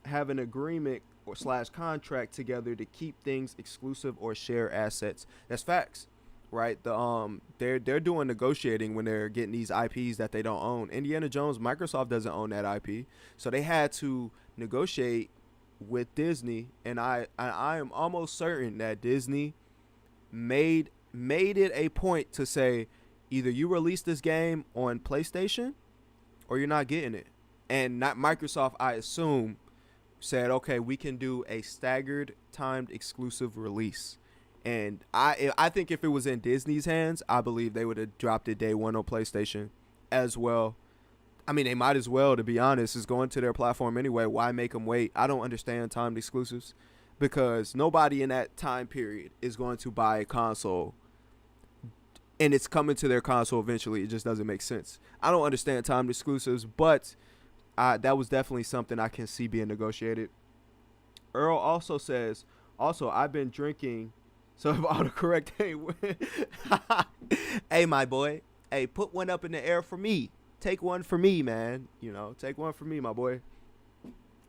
Speaker 1: have an agreement or / contract together to keep things exclusive or share assets. That's facts, right? They're doing negotiating when they're getting these IPs that they don't own. Indiana Jones, Microsoft doesn't own that IP, so they had to negotiate with Disney, and I am almost certain that Disney made it a point to say either you release this game on PlayStation or you're not getting it. And not Microsoft, I assume, said, okay, we can do a staggered timed exclusive release. And I think if it was in Disney's hands, I believe they would have dropped it day one on PlayStation as well. I mean, they might as well, to be honest. It's going to their platform anyway. Why make them wait? I don't understand timed exclusives, because nobody in that time period is going to buy a console and it's coming to their console eventually. It just doesn't make sense. I don't understand timed exclusives, but that was definitely something I can see being negotiated. Earl also says, I've been drinking, so autocorrect hey, my boy, hey, put one up in the air for me. Take one for me, man. You know, take one for me, my boy.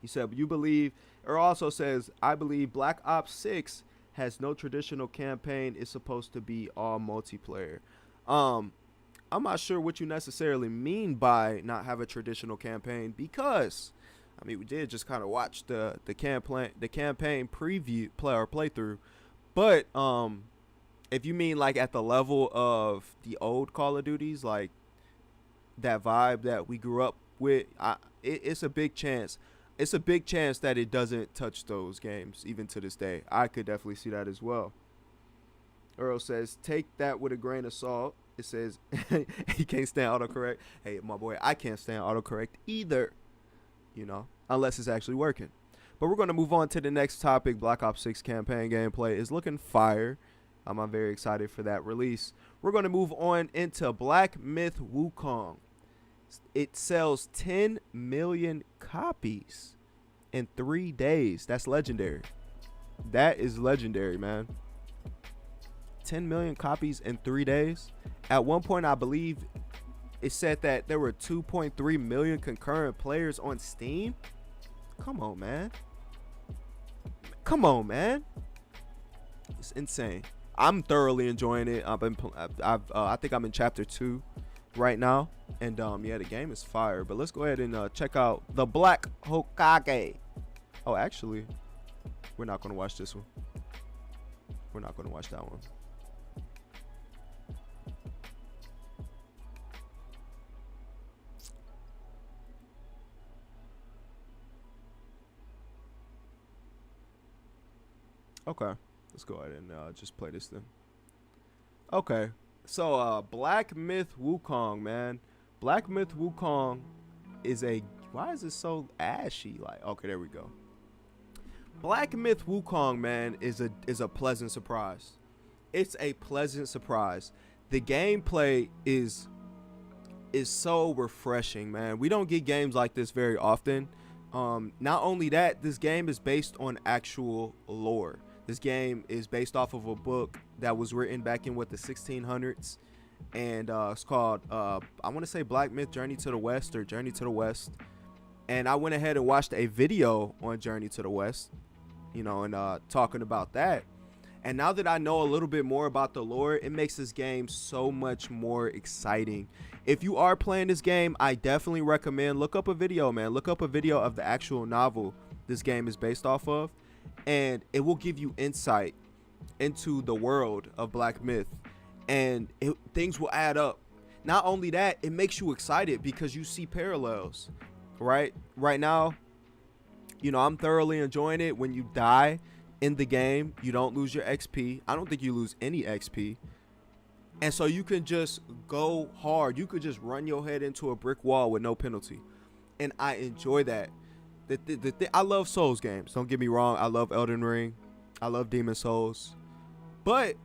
Speaker 1: He said, you believe, Earl also says, I believe Black Ops 6 has no traditional campaign. It's supposed to be all multiplayer. I'm not sure what you necessarily mean by not have a traditional campaign, because I mean, we did just kind of watch the campaign preview playthrough, but if you mean like at the level of the old Call of Duties, like that vibe that we grew up with, it's a big chance. It's a big chance that it doesn't touch those games even to this day. I could definitely see that as well. Earl says, take that with a grain of salt. It says he can't stand autocorrect. Hey, my boy, I can't stand autocorrect either, you know, unless it's actually working. But we're going to move on to the next topic. Black Ops 6 campaign gameplay is looking fire. I'm very excited for that release. We're going to move on into Black Myth Wukong. It sells 10 million copies in 3 days. That's legendary. That is legendary, man. 10 million copies in 3 days. At one point, I believe it said that there were 2.3 million concurrent players on Steam. Come on, man. Come on, man. It's insane. I'm thoroughly enjoying it. I think I'm in chapter 2 right now, and yeah, the game is fire. But let's go ahead and check out the Black Hokage. Oh, actually, we're not gonna watch this one. We're not gonna watch that one. Okay, let's go ahead and just play this then. Okay, so Black Myth Wukong, man. Black Myth Wukong is a, why is it so ashy? Like, okay, there we go. Black Myth Wukong, man, is a pleasant surprise. It's a pleasant surprise. The gameplay is so refreshing, man. We don't get games like this very often. Not only that, this game is based on actual lore. This game is based off of a book that was written back in the 1600s, and it's called I want to say Black Myth Journey to the West or Journey to the West. And I went ahead and watched a video on Journey to the West, you know, and talking about that. And now that I know a little bit more about the lore, it makes this game so much more exciting. If you are playing this game, I definitely recommend look up a video, man. Look up a video of the actual novel this game is based off of, and it will give you insight into the world of Black Myth, and things will add up. Not only that, it makes you excited because you see parallels, right now. You know, I'm thoroughly enjoying it. When you die in the game, you don't lose your XP. I don't think you lose any XP, and so you can just go hard. You could just run your head into a brick wall with no penalty, and I enjoy that. I love Souls games, don't get me wrong. I love Elden Ring, I love Demon Souls, but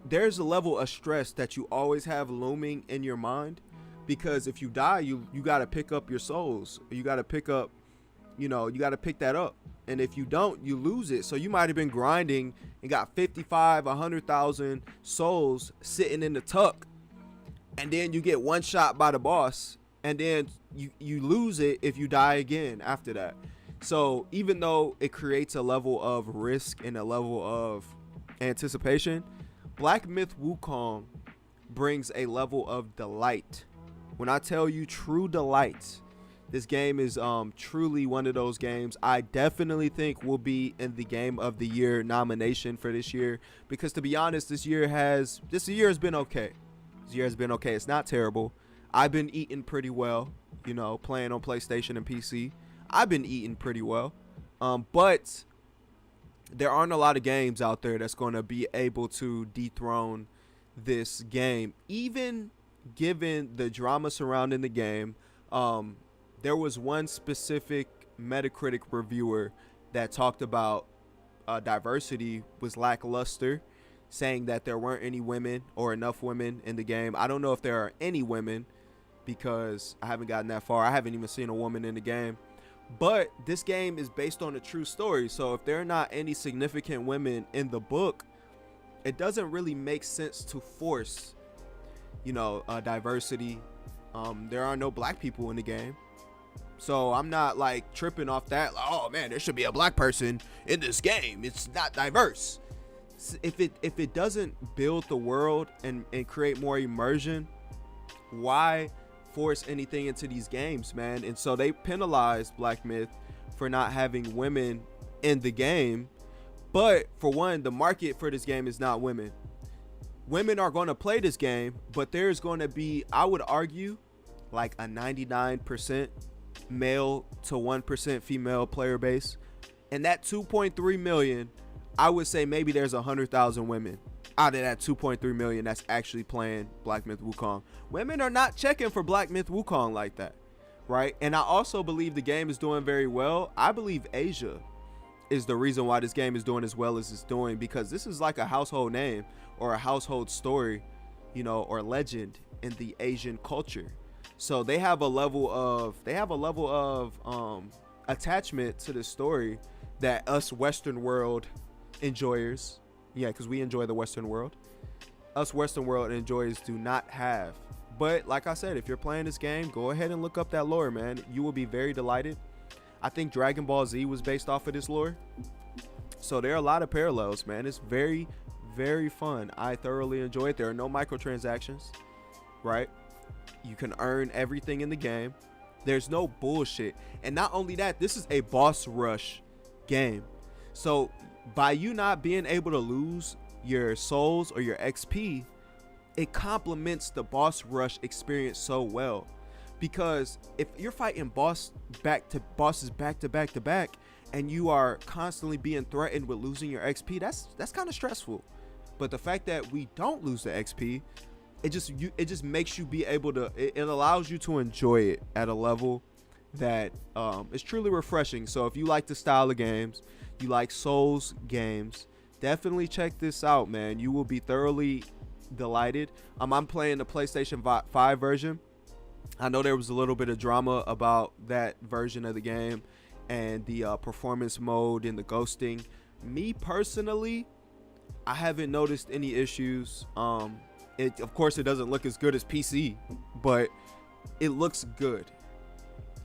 Speaker 1: there's a level of stress that you always have looming in your mind, because if you die, you got to pick up your souls. You got to pick up, you know, you got to pick that up, and if you don't, you lose it. So you might have been grinding and got 55 100,000 souls sitting in the tuck, and then you get one shot by the boss, and then you lose it if you die again after that. So even though it creates a level of risk and a level of anticipation, Black Myth Wukong brings a level of delight. When I tell you true delight, this game is truly one of those games I definitely think will be in the Game of the Year nomination for this year, because to be honest, this year has been okay. This year has been okay. It's not terrible. I've been eating pretty well, you know, playing on PlayStation and PC. I've been eating pretty well, but there aren't a lot of games out there that's going to be able to dethrone this game, even given the drama surrounding the game. There was one specific Metacritic reviewer that talked about diversity was lackluster, saying that there weren't any women or enough women in the game. I don't know if there are any women, because I haven't gotten that far. I haven't even seen a woman in the game. But this game is based on a true story, so if there are not any significant women in the book, it doesn't really make sense to force, you know, diversity. There are no black people in the game, so I'm not like tripping off that, like, oh man, there should be a black person in this game, it's not diverse. If it doesn't build the world and create more immersion, why force anything into these games, man? And so they penalized Black Myth for not having women in the game. But for one, the market for this game is not women. Women are going to play this game, but there's going to be, I would argue, like a 99% male to 1% female player base. And that 2.3 million, I would say maybe there's 100,000 women out of that 2.3 million that's actually playing Black Myth Wukong. Women are not checking for Black Myth Wukong like that, right? And I also believe the game is doing very well. I believe Asia is the reason why this game is doing as well as it's doing, because this is like a household name or a household story, you know, or legend in the Asian culture. So they have a level of attachment to the story that us Western world enjoyers, yeah, because we enjoy the Western world, us Western world enjoyers do not have. But like I said, if you're playing this game, go ahead and look up that lore, man. You will be very delighted. I think Dragon Ball Z was based off of this lore. So there are a lot of parallels, man. It's very, very fun. I thoroughly enjoy it. There are no microtransactions, right? You can earn everything in the game. There's no bullshit. And not only that, this is a boss rush game. So by you not being able to lose your souls or your XP, it complements the boss rush experience so well. Because if you're fighting bosses back to back and you are constantly being threatened with losing your XP, that's kind of stressful. But the fact that we don't lose the XP, it just makes you be able to, it allows you to enjoy it at a level that is truly refreshing. So if you like the style of games, you like Souls games, definitely check this out, man. You will be thoroughly delighted. I'm playing the PlayStation 5 version. I know there was a little bit of drama about that version of the game and the performance mode and the ghosting. Me personally, I haven't noticed any issues. Of course, it doesn't look as good as PC, but it looks good.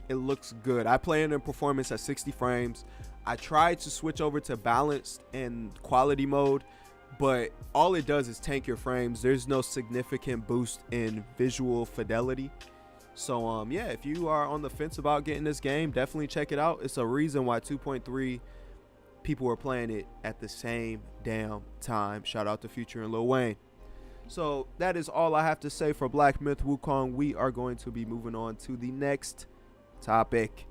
Speaker 1: It looks good. I play it in performance at 60 frames. I tried to switch over to balanced and quality mode, but all it does is tank your frames. There's no significant boost in visual fidelity. So yeah, if you are on the fence about getting this game, definitely check it out. It's a reason why 2.3 people were playing it at the same damn time. Shout out to Future and Lil Wayne. So that is all I have to say for Black Myth Wukong. We are going to be moving on to the next topic.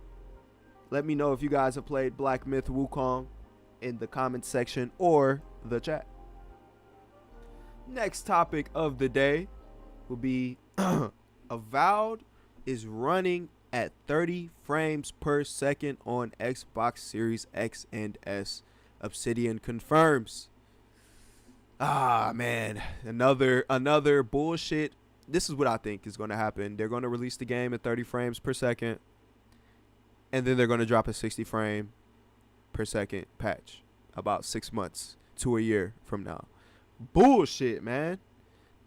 Speaker 1: Let me know if you guys have played Black Myth Wukong in the comment section or the chat. Next topic of the day will be Avowed is running at 30 frames per second on Xbox Series X and S. Obsidian confirms. Ah, man, another bullshit. This is what I think is going to happen. They're going to release the game at 30 frames per second, and then they're going to drop a 60 frame per second patch about 6 months to a year from now. Bullshit, man.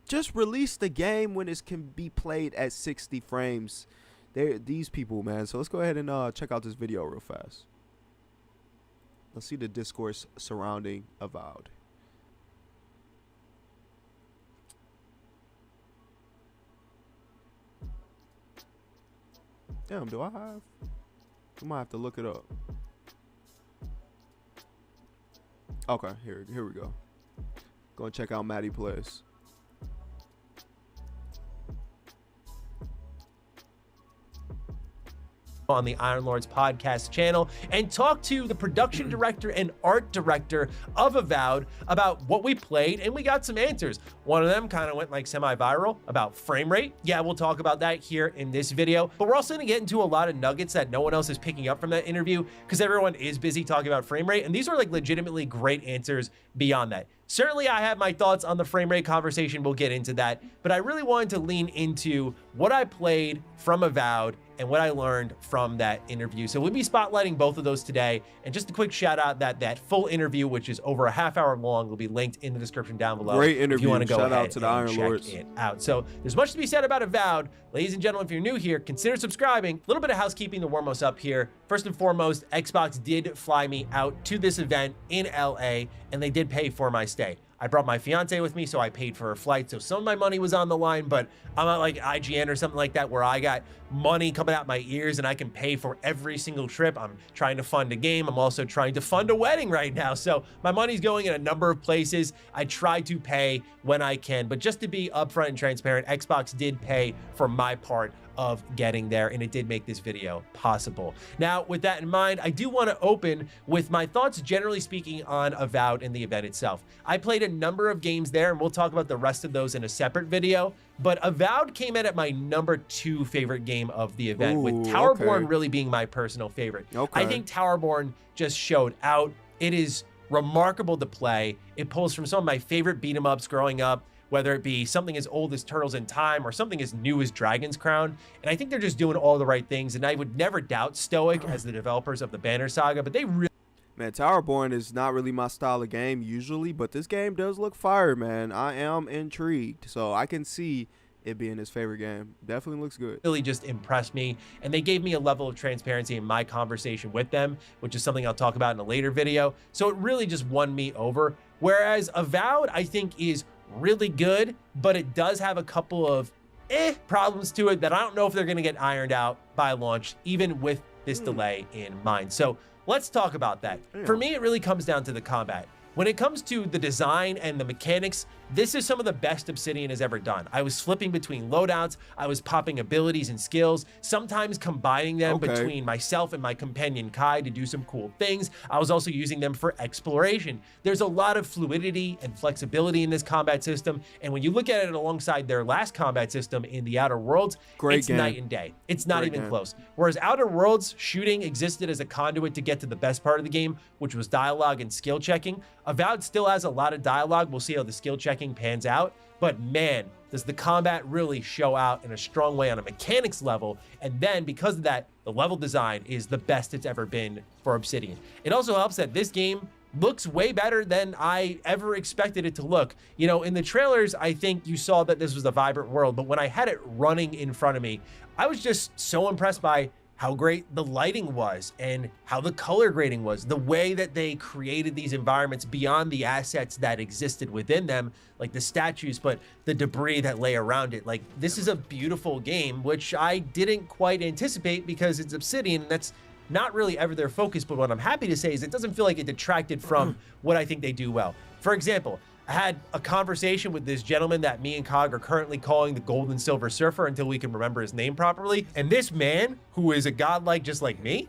Speaker 1: Just release the game when it can be played at 60 frames. These people, man. So let's go ahead and check out this video real fast. Let's see the discourse surrounding Avowed. Damn, do I have? I might have to look it up. Okay, here we go. Go and check out Maddie Plays.
Speaker 11: On the Iron Lords podcast channel and talk to the production director and art director of Avowed about what we played, and we got some answers. One of them kind of went like semi-viral about frame rate. Yeah, we'll talk about that here in this video, but we're also going to get into a lot of nuggets that no one else is picking up from that interview because everyone is busy talking about frame rate, and these are like legitimately great answers beyond that. Certainly, I have my thoughts on the frame rate conversation. We'll get into that, but I really wanted to lean into what I played from Avowed and what I learned from that interview. So we'll be spotlighting both of those today. And just a quick shout out that full interview, which is over a half hour long, will be linked in the description down below.
Speaker 1: Great interview.
Speaker 11: If you want to go
Speaker 1: shout
Speaker 11: ahead
Speaker 1: out to the
Speaker 11: and
Speaker 1: Iron
Speaker 11: check
Speaker 1: Lords.
Speaker 11: it out. So there's much to be said about Avowed. Ladies and gentlemen, if you're new here, consider subscribing. A little bit of housekeeping to warm us up here. First and foremost, Xbox did fly me out to this event in LA, and they did pay for my stay. I brought my fiance with me, so I paid for her flight. So some of my money was on the line, but I'm not like IGN or something like that where I got money coming out my ears and I can pay for every single trip. I'm trying to fund a game. I'm also trying to fund a wedding right now. So my money's going in a number of places. I try to pay when I can, but just to be upfront and transparent, Xbox did pay for my part of getting there, and it did make this video possible. Now, with that in mind, I do want to open with my thoughts, generally speaking, on Avowed and the event itself. I played a number of games there, and we'll talk about the rest of those in a separate video, but Avowed came in at my number 2 favorite game of the event, with Towerborn really being my personal favorite. I think Towerborn just showed out. It is remarkable to play. It pulls from some of my favorite beat 'em ups growing up, whether it be something as old as Turtles in Time or something as new as Dragon's Crown. And I think they're just doing all the right things. And I would never doubt Stoic as the developers of the Banner Saga, but they really...
Speaker 1: Man, Towerborn is not really my style of game usually, but this game does look fire, man. I am intrigued, so I can see it being his favorite game. Definitely looks good.
Speaker 11: Really just impressed me, and they gave me a level of transparency in my conversation with them, which is something I'll talk about in a later video. So it really just won me over. Whereas Avowed, I think, is really good, but it does have a couple of problems to it that I don't know if they're going to get ironed out by launch, even with this delay in mind. So let's talk about that. For me, it really comes down to the combat. When it comes to the design and the mechanics, this is some of the best Obsidian has ever done. I was flipping between loadouts, I was popping abilities and skills, sometimes combining them between myself and my companion Kai to do some cool things. I was also using them for exploration. There's a lot of fluidity and flexibility in this combat system, and when you look at it alongside their last combat system in the Outer Worlds, it's night and day. It's not even close. Whereas Outer Worlds shooting existed as a conduit to get to the best part of the game, which was dialogue and skill checking. Avowed still has a lot of dialogue. We'll see how the skill checking pans out, but man, does the combat really show out in a strong way on a mechanics level. And then because of that, the level design is the best it's ever been for Obsidian. It also helps that this game looks way better than I ever expected it to look. You know, in the trailers, I think you saw that this was a vibrant world, but when I had it running in front of me, I was just so impressed by how great the lighting was and how the color grading was, the way that they created these environments beyond the assets that existed within them, like the statues, but the debris that lay around it. Like, this is a beautiful game, which I didn't quite anticipate because it's Obsidian, and that's not really ever their focus. But what I'm happy to say is it doesn't feel like it detracted from what I think they do well. For example, I had a conversation with this gentleman that me and Cog are currently calling the Gold and Silver Surfer until we can remember his name properly. And this man, who is a godlike just like me,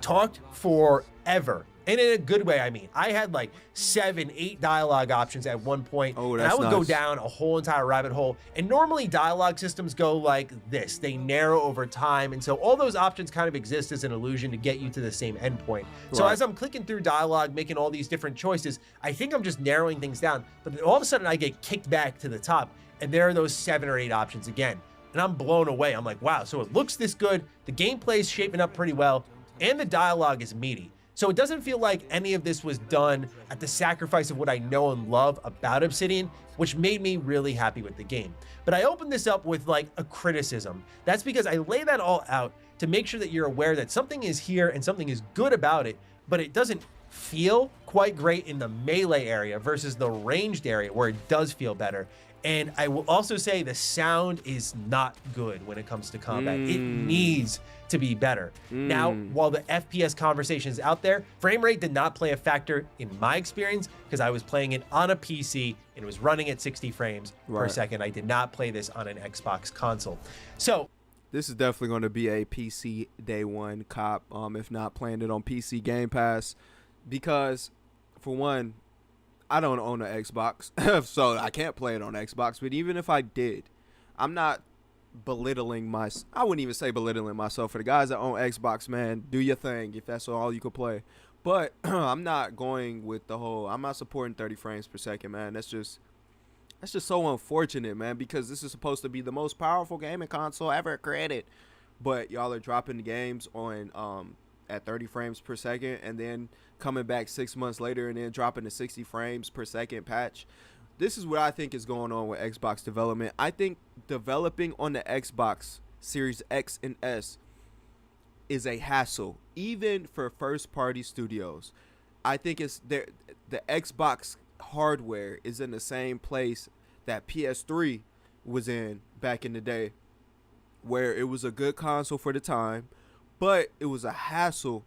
Speaker 11: talked forever. And in a good way, I mean. I had like 7, 8 dialogue options at one point.
Speaker 1: Oh,
Speaker 11: and I would go down a whole entire rabbit hole. And normally dialogue systems go like this. They narrow over time. And so all those options kind of exist as an illusion to get you to the same endpoint. So as I'm clicking through dialogue, making all these different choices, I think I'm just narrowing things down. But then all of a sudden I get kicked back to the top. And there are those 7 or 8 options again. And I'm blown away. I'm like, wow, so it looks this good. The gameplay is shaping up pretty well. And the dialogue is meaty. So it doesn't feel like any of this was done at the sacrifice of what I know and love about Obsidian, which made me really happy with the game. But I opened this up with like a criticism. That's because I lay that all out to make sure that you're aware that something is here and something is good about it, but it doesn't feel quite great in the melee area versus the ranged area where it does feel better. And I will also say the sound is not good when it comes to combat. It needs to be better. Now, while the FPS conversation is out there, frame rate did not play a factor in my experience because I was playing it on a PC and it was running at 60 frames per second. I did not play this on an Xbox console. So
Speaker 1: this is definitely going to be a PC day one cop, if not playing it on PC Game Pass, because for one, I don't own an Xbox, so I can't play it on Xbox. But even if I did, I'm not belittling I wouldn't even say belittling myself. For the guys that own Xbox, man, do your thing if that's all you could play. But I'm not going with the whole, I'm not supporting 30 frames per second, man. That's just so unfortunate, man, because this is supposed to be the most powerful gaming console ever created. But y'all are dropping the games on at 30 frames per second and then coming back 6 months later and then dropping the 60 frames per second patch. This is what I think is going on with Xbox development. I think developing on the Xbox Series X and S is a hassle, even for first-party studios. I think it's the Xbox hardware is in the same place that PS3 was in back in the day, where it was a good console for the time, but it was a hassle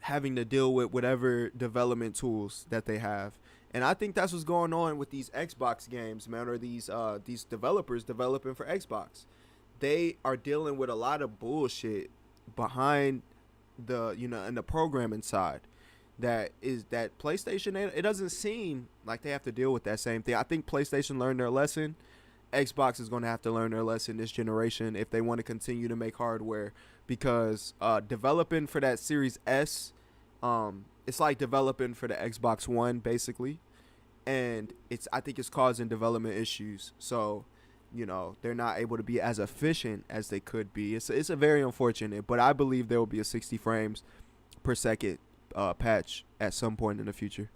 Speaker 1: having to deal with whatever development tools that they have. And I think that's what's going on with these Xbox games, man, or these developers developing for Xbox. they are dealing with a lot of bullshit behind the, you know, in the programming side. That PlayStation, it doesn't seem like they have to deal with that same thing. I think PlayStation learned their lesson. Xbox is going to have to learn their lesson this generation if they want to continue to make hardware, because developing for that Series S, it's like developing for the Xbox One basically, and I think it's causing development issues. So, you know, they're not able to be as efficient as they could be. It's a very unfortunate, but I believe there will be a 60 frames per second patch at some point in the future.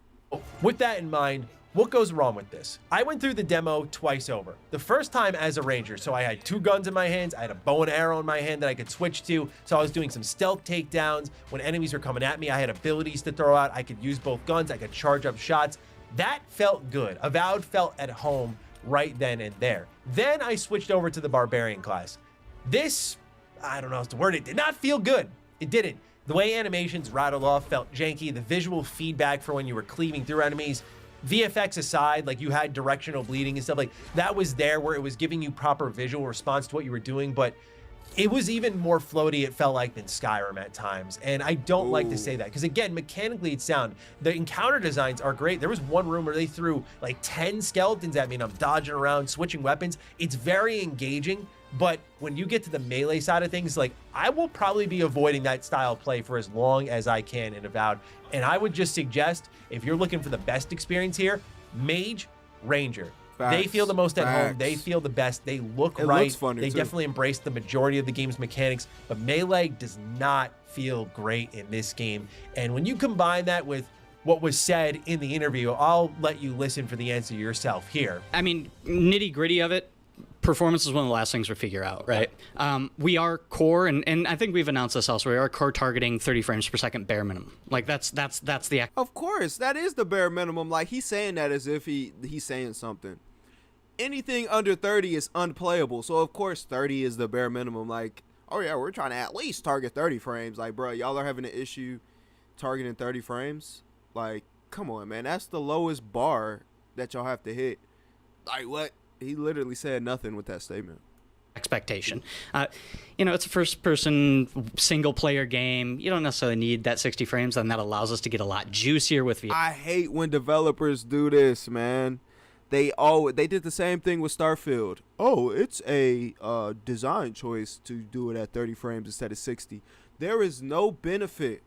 Speaker 11: With that in mind, what goes wrong with this? I went through the demo twice over. The first time as a ranger, so I had 2 guns in my hands, I had a bow and arrow in my hand that I could switch to, so I was doing some stealth takedowns. When enemies were coming at me, I had abilities to throw out. I could use both guns, I could charge up shots. That felt good. Avowed felt at home right then and there. Then I switched over to the barbarian class. This, I don't know how to word it, did not feel good. It didn't. The way animations rattled off felt janky. The visual feedback for when you were cleaving through enemies, VFX aside, like you had directional bleeding and stuff, like that was there where it was giving you proper visual response to what you were doing, but it was even more floaty, it felt like, than Skyrim at times. And I don't like to say that, because again, mechanically it's sound. The encounter designs are great. There was one room where they threw like 10 skeletons at me and I'm dodging around, switching weapons. It's very engaging, but when you get to the melee side of things, like I will probably be avoiding that style of play for as long as I can in Avowed. And I would just suggest, if you're looking for the best experience here, Mage, Ranger.
Speaker 1: Facts.
Speaker 11: They feel the most at home. They feel the best. They look right.
Speaker 1: Looks funny
Speaker 11: they
Speaker 1: too.
Speaker 11: definitely embrace the majority of the game's mechanics, but melee does not feel great in this game. And when you combine that with what was said in the interview, I'll let you listen for the answer yourself here.
Speaker 12: I mean, nitty gritty of it, performance is one of the last things we figure out, right? We are core, and I think we've announced this elsewhere, we are core targeting 30 frames per second bare minimum. Like that's the...
Speaker 1: Of course, that is the bare minimum. Like he's saying that as if he's saying something. Anything under 30 is unplayable. So of course 30 is the bare minimum. Like, oh yeah, we're trying to at least target 30 frames. Like, bro, y'all are having an issue targeting 30 frames? Like, come on, man. That's the lowest bar that y'all have to hit. Like, what? He literally said nothing with that statement.
Speaker 12: Expectation. You know, it's a first-person single-player game. You don't necessarily need that 60 frames, and that allows us to get a lot juicier with VR.
Speaker 1: I hate when developers do this, man. They did the same thing with Starfield. Oh, it's a design choice to do it at 30 frames instead of 60. There is no benefit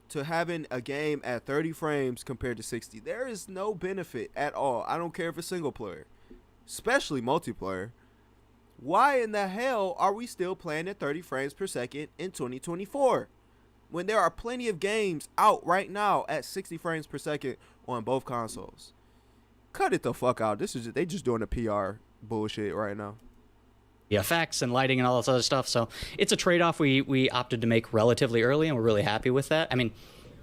Speaker 1: to having a game at 30 frames compared to 60. There is no benefit at all. I don't care if it's single player, especially multiplayer. Why in the hell are we still playing at 30 frames per second in 2024 when there are plenty of games out right now at 60 frames per second on both consoles? Cut it the fuck out. They just doing a PR bullshit right now.
Speaker 12: effects and lighting and all this other stuff. So it's a trade-off we opted to make relatively early, and we're really happy with that. I mean,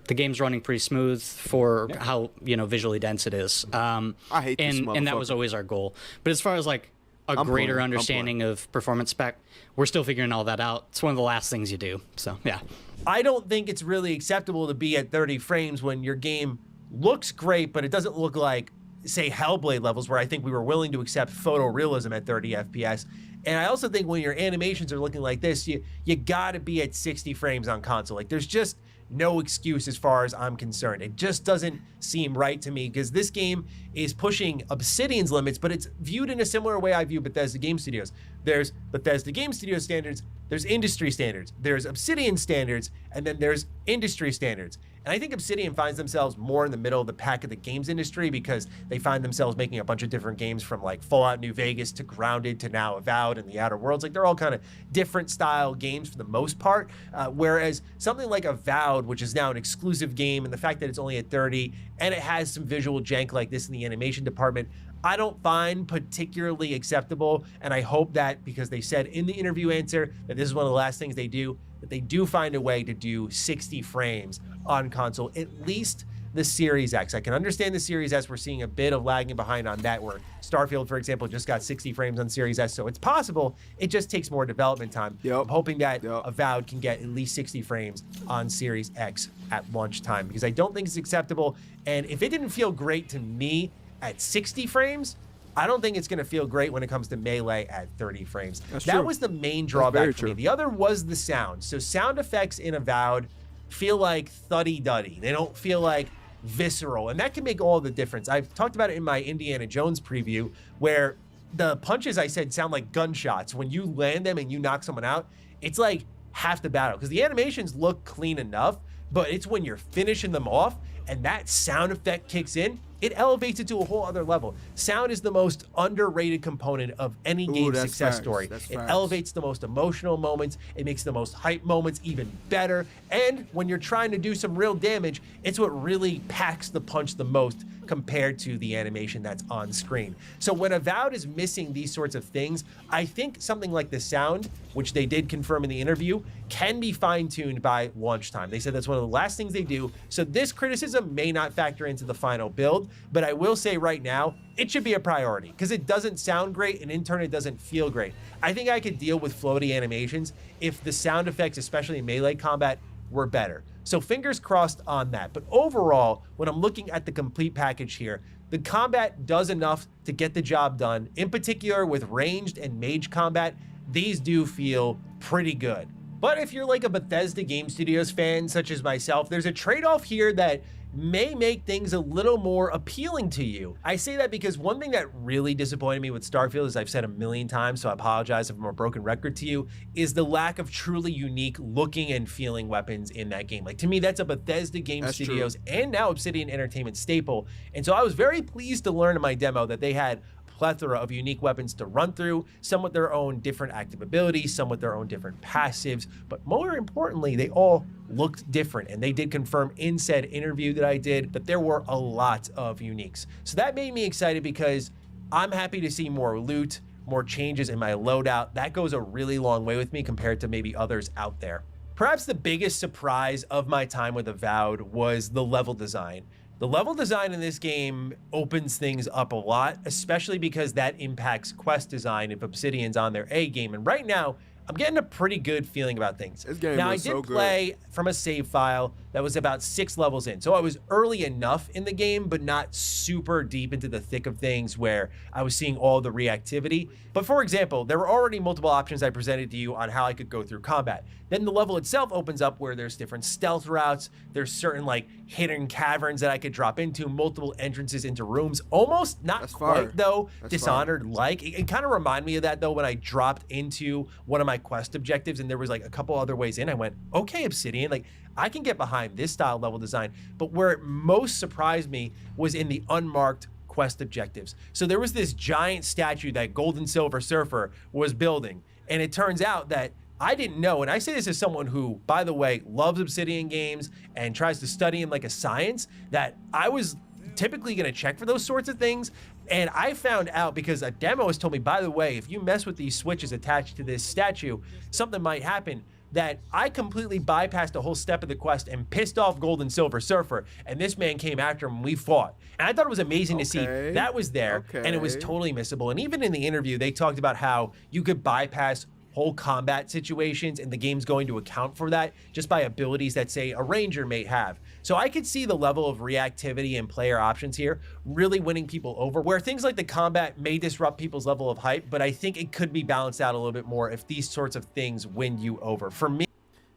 Speaker 12: the game's running pretty smooth for how, you know, visually dense it is.
Speaker 1: I hate this motherfucker.
Speaker 12: And that was always our goal. But as far as like a greater understanding of performance spec, we're still figuring all that out. It's one of the last things you do. So yeah.
Speaker 11: I don't think it's really acceptable to be at 30 frames when your game looks great, but it doesn't look like, say, Hellblade levels, where I think we were willing to accept photorealism at 30 FPS. And I also think when your animations are looking like this, you gotta be at 60 frames on console. Like, there's just no excuse as far as I'm concerned. It just doesn't seem right to me, because this game is pushing Obsidian's limits, but it's viewed in a similar way I view Bethesda Game Studios. There's Bethesda Game Studios standards, there's industry standards, there's Obsidian standards, and then there's industry standards. And I think Obsidian finds themselves more in the middle of the pack of the games industry, because they find themselves making a bunch of different games, from like Fallout New Vegas to Grounded to now Avowed and The Outer Worlds. Like, they're all kind of different style games for the most part. Whereas something like Avowed, which is now an exclusive game, and the fact that it's only at 30 and it has some visual jank like this in the animation department, I don't find particularly acceptable. And I hope that, because they said in the interview answer that this is one of the last things they do, that they do find a way to do 60 frames on console, at least the Series X. I can understand the Series S, we're seeing a bit of lagging behind on that, where Starfield, for example, just got 60 frames on Series S, so it's possible. It just takes more development time. I'm hoping that Avowed can get at least 60 frames on Series X at launch time, because I don't think it's acceptable. And if it didn't feel great to me at 60 frames, I don't think it's going to feel great when it comes to melee at 30 frames.
Speaker 1: That's
Speaker 11: that
Speaker 1: true.
Speaker 11: was the main
Speaker 1: That's
Speaker 11: drawback
Speaker 1: very
Speaker 11: for me.
Speaker 1: true.
Speaker 11: The other was the sound. So sound effects in Avowed feel like thuddy-duddy. They don't feel like visceral, and that can make all the difference. I've talked about it in my Indiana Jones preview, where the punches I said sound like gunshots. When you land them and you knock someone out, it's like half the battle, because the animations look clean enough, but it's when you're finishing them off and that sound effect kicks in, it elevates it to a whole other level. Sound is the most underrated component of any game success
Speaker 1: facts.
Speaker 11: story.
Speaker 1: That's
Speaker 11: It
Speaker 1: facts.
Speaker 11: elevates the most emotional moments. It makes the most hype moments even better. And when you're trying to do some real damage, it's what really packs the punch the most compared to the animation that's on screen. So when Avowed is missing these sorts of things, I think something like the sound, which they did confirm in the interview, can be fine-tuned by launch time. They said that's one of the last things they do. So this criticism may not factor into the final build, but I will say right now, it should be a priority because it doesn't sound great and in turn it doesn't feel great. I think I could deal with floaty animations if the sound effects, especially in melee combat, were better. So fingers crossed on that. But overall, when I'm looking at the complete package here, the combat does enough to get the job done. In particular, with ranged and mage combat, these do feel pretty good. But if you're like a Bethesda Game Studios fan, such as myself, there's a trade-off here that may make things a little more appealing to you. I say that because one thing that really disappointed me with Starfield, as I've said a million times, so I apologize if I'm a broken record to you, is the lack of truly unique looking and feeling weapons in that game. Like, to me, that's a Bethesda Game Studios and now Obsidian Entertainment staple. And so I was very pleased to learn in my demo that they had plethora of unique weapons to run through, some with their own different active abilities, some with their own different passives, but more importantly, they all looked different. And they did confirm in said interview that I did that there were a lot of uniques. So that made me excited because I'm happy to see more loot, more changes in my loadout. That goes a really long way with me compared to maybe others out there. Perhaps the biggest surprise of my time with Avowed was the level design. The level design in this game opens things up a lot, especially because that impacts quest design if Obsidian's on their A game. And right now, I'm getting a pretty good feeling about things.
Speaker 1: This game
Speaker 11: now, I
Speaker 1: looks
Speaker 11: did
Speaker 1: so good.
Speaker 11: play from a save file that was about 6 levels in. So I was early enough in the game, but not super deep into the thick of things where I was seeing all the reactivity. But for example, there were already multiple options I presented to you on how I could go through combat. Then the level itself opens up where there's different stealth routes. There's certain like hidden caverns that I could drop into, multiple entrances into rooms. Almost not quite though, Dishonored-like. It kind of reminded me of that though when I dropped into one of my quest objectives and there was like a couple other ways in. I went, okay, Obsidian, like I can get behind this style level design. But where it most surprised me was in the unmarked quest objectives. So there was this giant statue that Gold and Silver Surfer was building. And it turns out that I didn't know, and I say this as someone who, by the way, loves Obsidian games and tries to study them like a science, that I was typically going to check for those sorts of things. And I found out because a demo has told me, by the way, if you mess with these switches attached to this statue, something might happen. That I completely bypassed a whole step of the quest and pissed off Gold and Silver Surfer, and this man came after him and we fought. And I thought it was amazing to see that was there, and it was totally missable. And even in the interview, they talked about how you could bypass whole combat situations and the game's going to account for that just by abilities that, say, a ranger may have. So I could see the level of reactivity and player options here really winning people over, where things like the combat may disrupt people's level of hype, but I think it could be balanced out a little bit more if these sorts of things win you over. For me,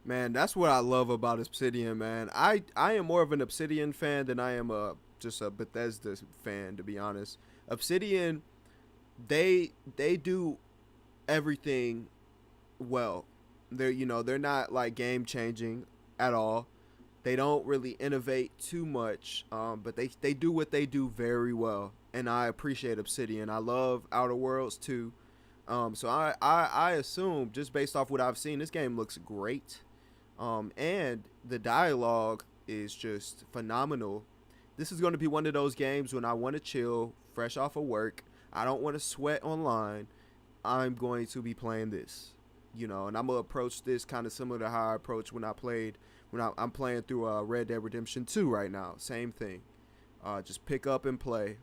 Speaker 1: man, that's what I love about Obsidian, man. I am more of an Obsidian fan than I am just a Bethesda fan, to be honest. Obsidian, they do everything well. They're not like game changing at all. They don't really innovate too much, but they do what they do very well, and I appreciate Obsidian. I love Outer Worlds too, so I assume, just based off what I've seen, this game looks great, and the dialogue is just phenomenal. This is going to be one of those games when I want to chill, fresh off of work. I don't want to sweat online. I'm going to be playing this. And I'm going to approach this kind of similar to how I approached when I'm playing through Red Dead Redemption 2 right now. Same thing. Just pick up and play,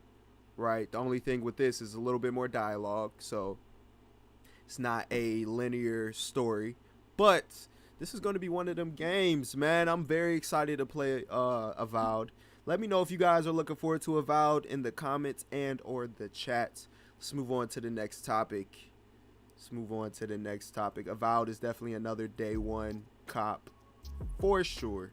Speaker 1: right? The only thing with this is a little bit more dialogue, so it's not a linear story. But this is going to be one of them games, man. I'm very excited to play Avowed. Let me know if you guys are looking forward to Avowed in the comments and or the chat. let's move on to the next topic. Avowed is definitely another day one cop for sure.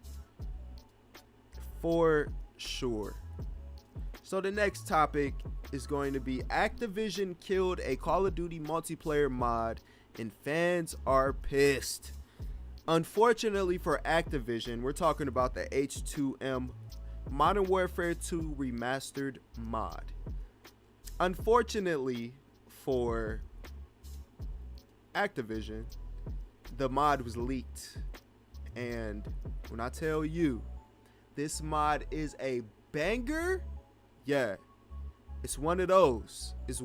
Speaker 1: So the next topic is going to be Activision killed a Call of Duty multiplayer mod and fans are pissed. Unfortunately for Activision, we're talking about the H2M Modern Warfare 2 Remastered mod. Unfortunately for Activision, the mod was leaked. And when I tell you this mod is a banger, yeah, it's one of those. If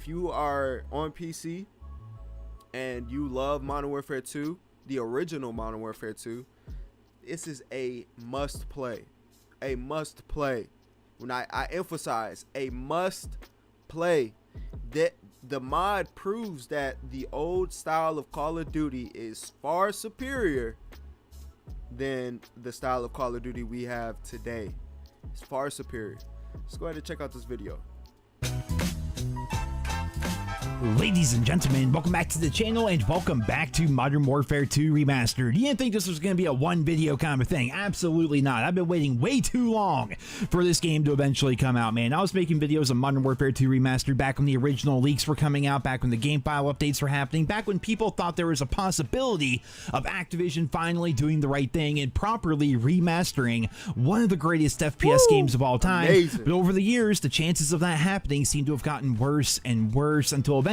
Speaker 1: you are on PC and you love Modern Warfare 2, the original Modern Warfare 2, this is a must play. When I emphasize a must play, that the mod proves that the old style of Call of Duty is far superior than the style of Call of Duty we have today. It's far superior. Let's go ahead and check out this video.
Speaker 13: Ladies and gentlemen, welcome back to the channel and welcome back to Modern Warfare 2 Remastered. You didn't think this was going to be a one video kind of thing? Absolutely not. I've been waiting way too long for this game to eventually come out, man. I was making videos of Modern Warfare 2 Remastered back when the original leaks were coming out, back when the game file updates were happening, back when people thought there was a possibility of Activision finally doing the right thing and properly remastering one of the greatest FPS games of all time.
Speaker 1: Amazing.
Speaker 13: But over the years, the chances of that happening seem to have gotten worse and worse until eventually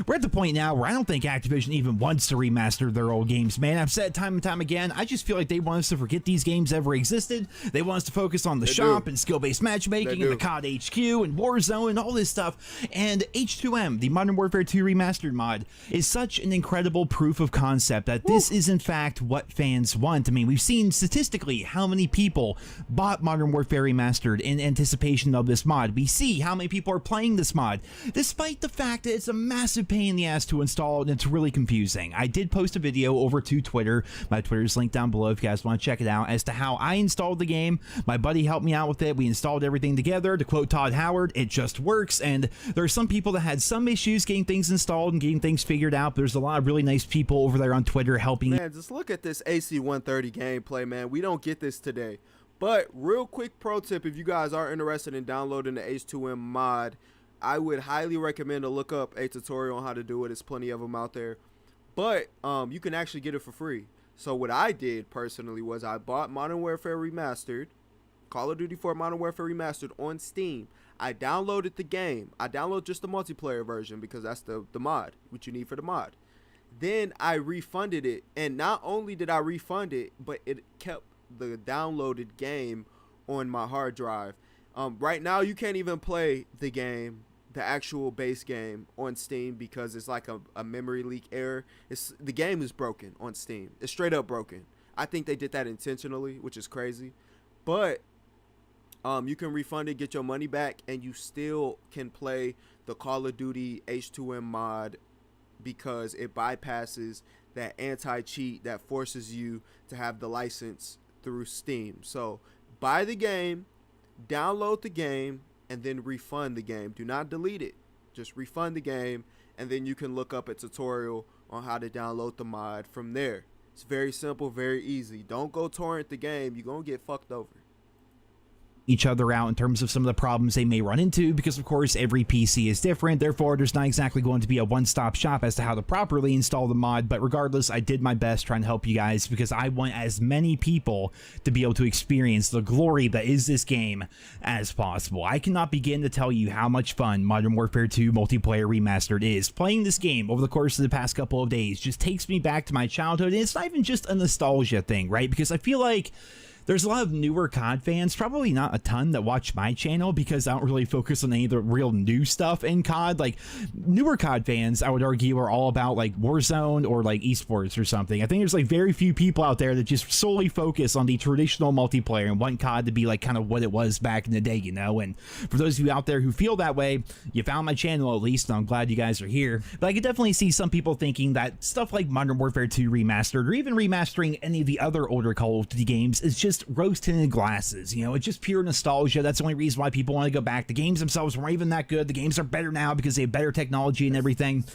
Speaker 13: we're at the point now where I don't think Activision even wants to remaster their old games, man. I've said it time and time again, I just feel like they want us to forget these games ever existed. They want us to focus on the shop and skill-based matchmaking and the COD HQ and Warzone and all this stuff. And H2M, the Modern Warfare 2 Remastered mod, is such an incredible proof of concept that this is in fact what fans want. I mean, we've seen statistically how many people bought Modern Warfare Remastered in anticipation of this mod. We see how many people are playing this mod, despite the fact that it's a massive pain in the ass to install and it's really confusing. I did post a video over to Twitter. My Twitter is linked down below if you guys want to check it out, as to how I installed the game. My buddy helped me out with it. We installed everything together. To quote Todd Howard, it just works. And there are some people that had some issues getting things installed and getting things figured out. But there's a lot of really nice people over there on Twitter helping.
Speaker 1: Man, just look at this AC-130 gameplay, man. We don't get this today. But real quick pro tip, if you guys are interested in downloading the H2M mod, I would highly recommend to look up a tutorial on how to do it. There's plenty of them out there. But you can actually get it for free. So what I did personally was I bought Modern Warfare Remastered, Call of Duty 4 Modern Warfare Remastered on Steam. I downloaded the game. I downloaded just the multiplayer version because that's the mod, what you need for the mod. Then I refunded it. And not only did I refund it, but it kept the downloaded game on my hard drive. Right now you can't even play the game, the actual base game, on Steam because it's like a memory leak error. The game is broken on Steam. It's straight up broken. I think they did that intentionally, which is crazy. But you can refund it, get your money back, and you still can play the Call of Duty H2M mod because it bypasses that anti-cheat that forces you to have the license through Steam. So buy the game, download the game, and then refund the game. Do not delete it. Just refund the game, and then you can look up a tutorial on how to download the mod from there. It's very simple, very easy. Don't go torrent the game. You're going to get fucked over
Speaker 13: each other out in terms of some of the problems they may run into, because of course every PC is different. Therefore, there's not exactly going to be a one-stop shop as to how to properly install the mod. But regardless, I did my best trying to help you guys because I want as many people to be able to experience the glory that is this game as possible. I cannot begin to tell you how much fun Modern Warfare 2 Multiplayer Remastered is. Playing this game over the course of the past couple of days just takes me back to my childhood, and it's not even just a nostalgia thing, right? Because I feel like there's a lot of newer COD fans, probably not a ton, that watch my channel because I don't really focus on any of the real new stuff in COD. Like, newer COD fans, I would argue, are all about like Warzone or like esports or something. I think there's like very few people out there that just solely focus on the traditional multiplayer and want COD to be like kind of what it was back in the day, you know? And for those of you out there who feel that way, you found my channel at least, and I'm glad you guys are here. But I could definitely see some people thinking that stuff like Modern Warfare 2 Remastered or even remastering any of the other older Call of Duty games is just just rose-tinted glasses. You know, it's just pure nostalgia. That's the only reason why people want to go back. The games themselves weren't even that good. The games are better now because they have better technology and everything.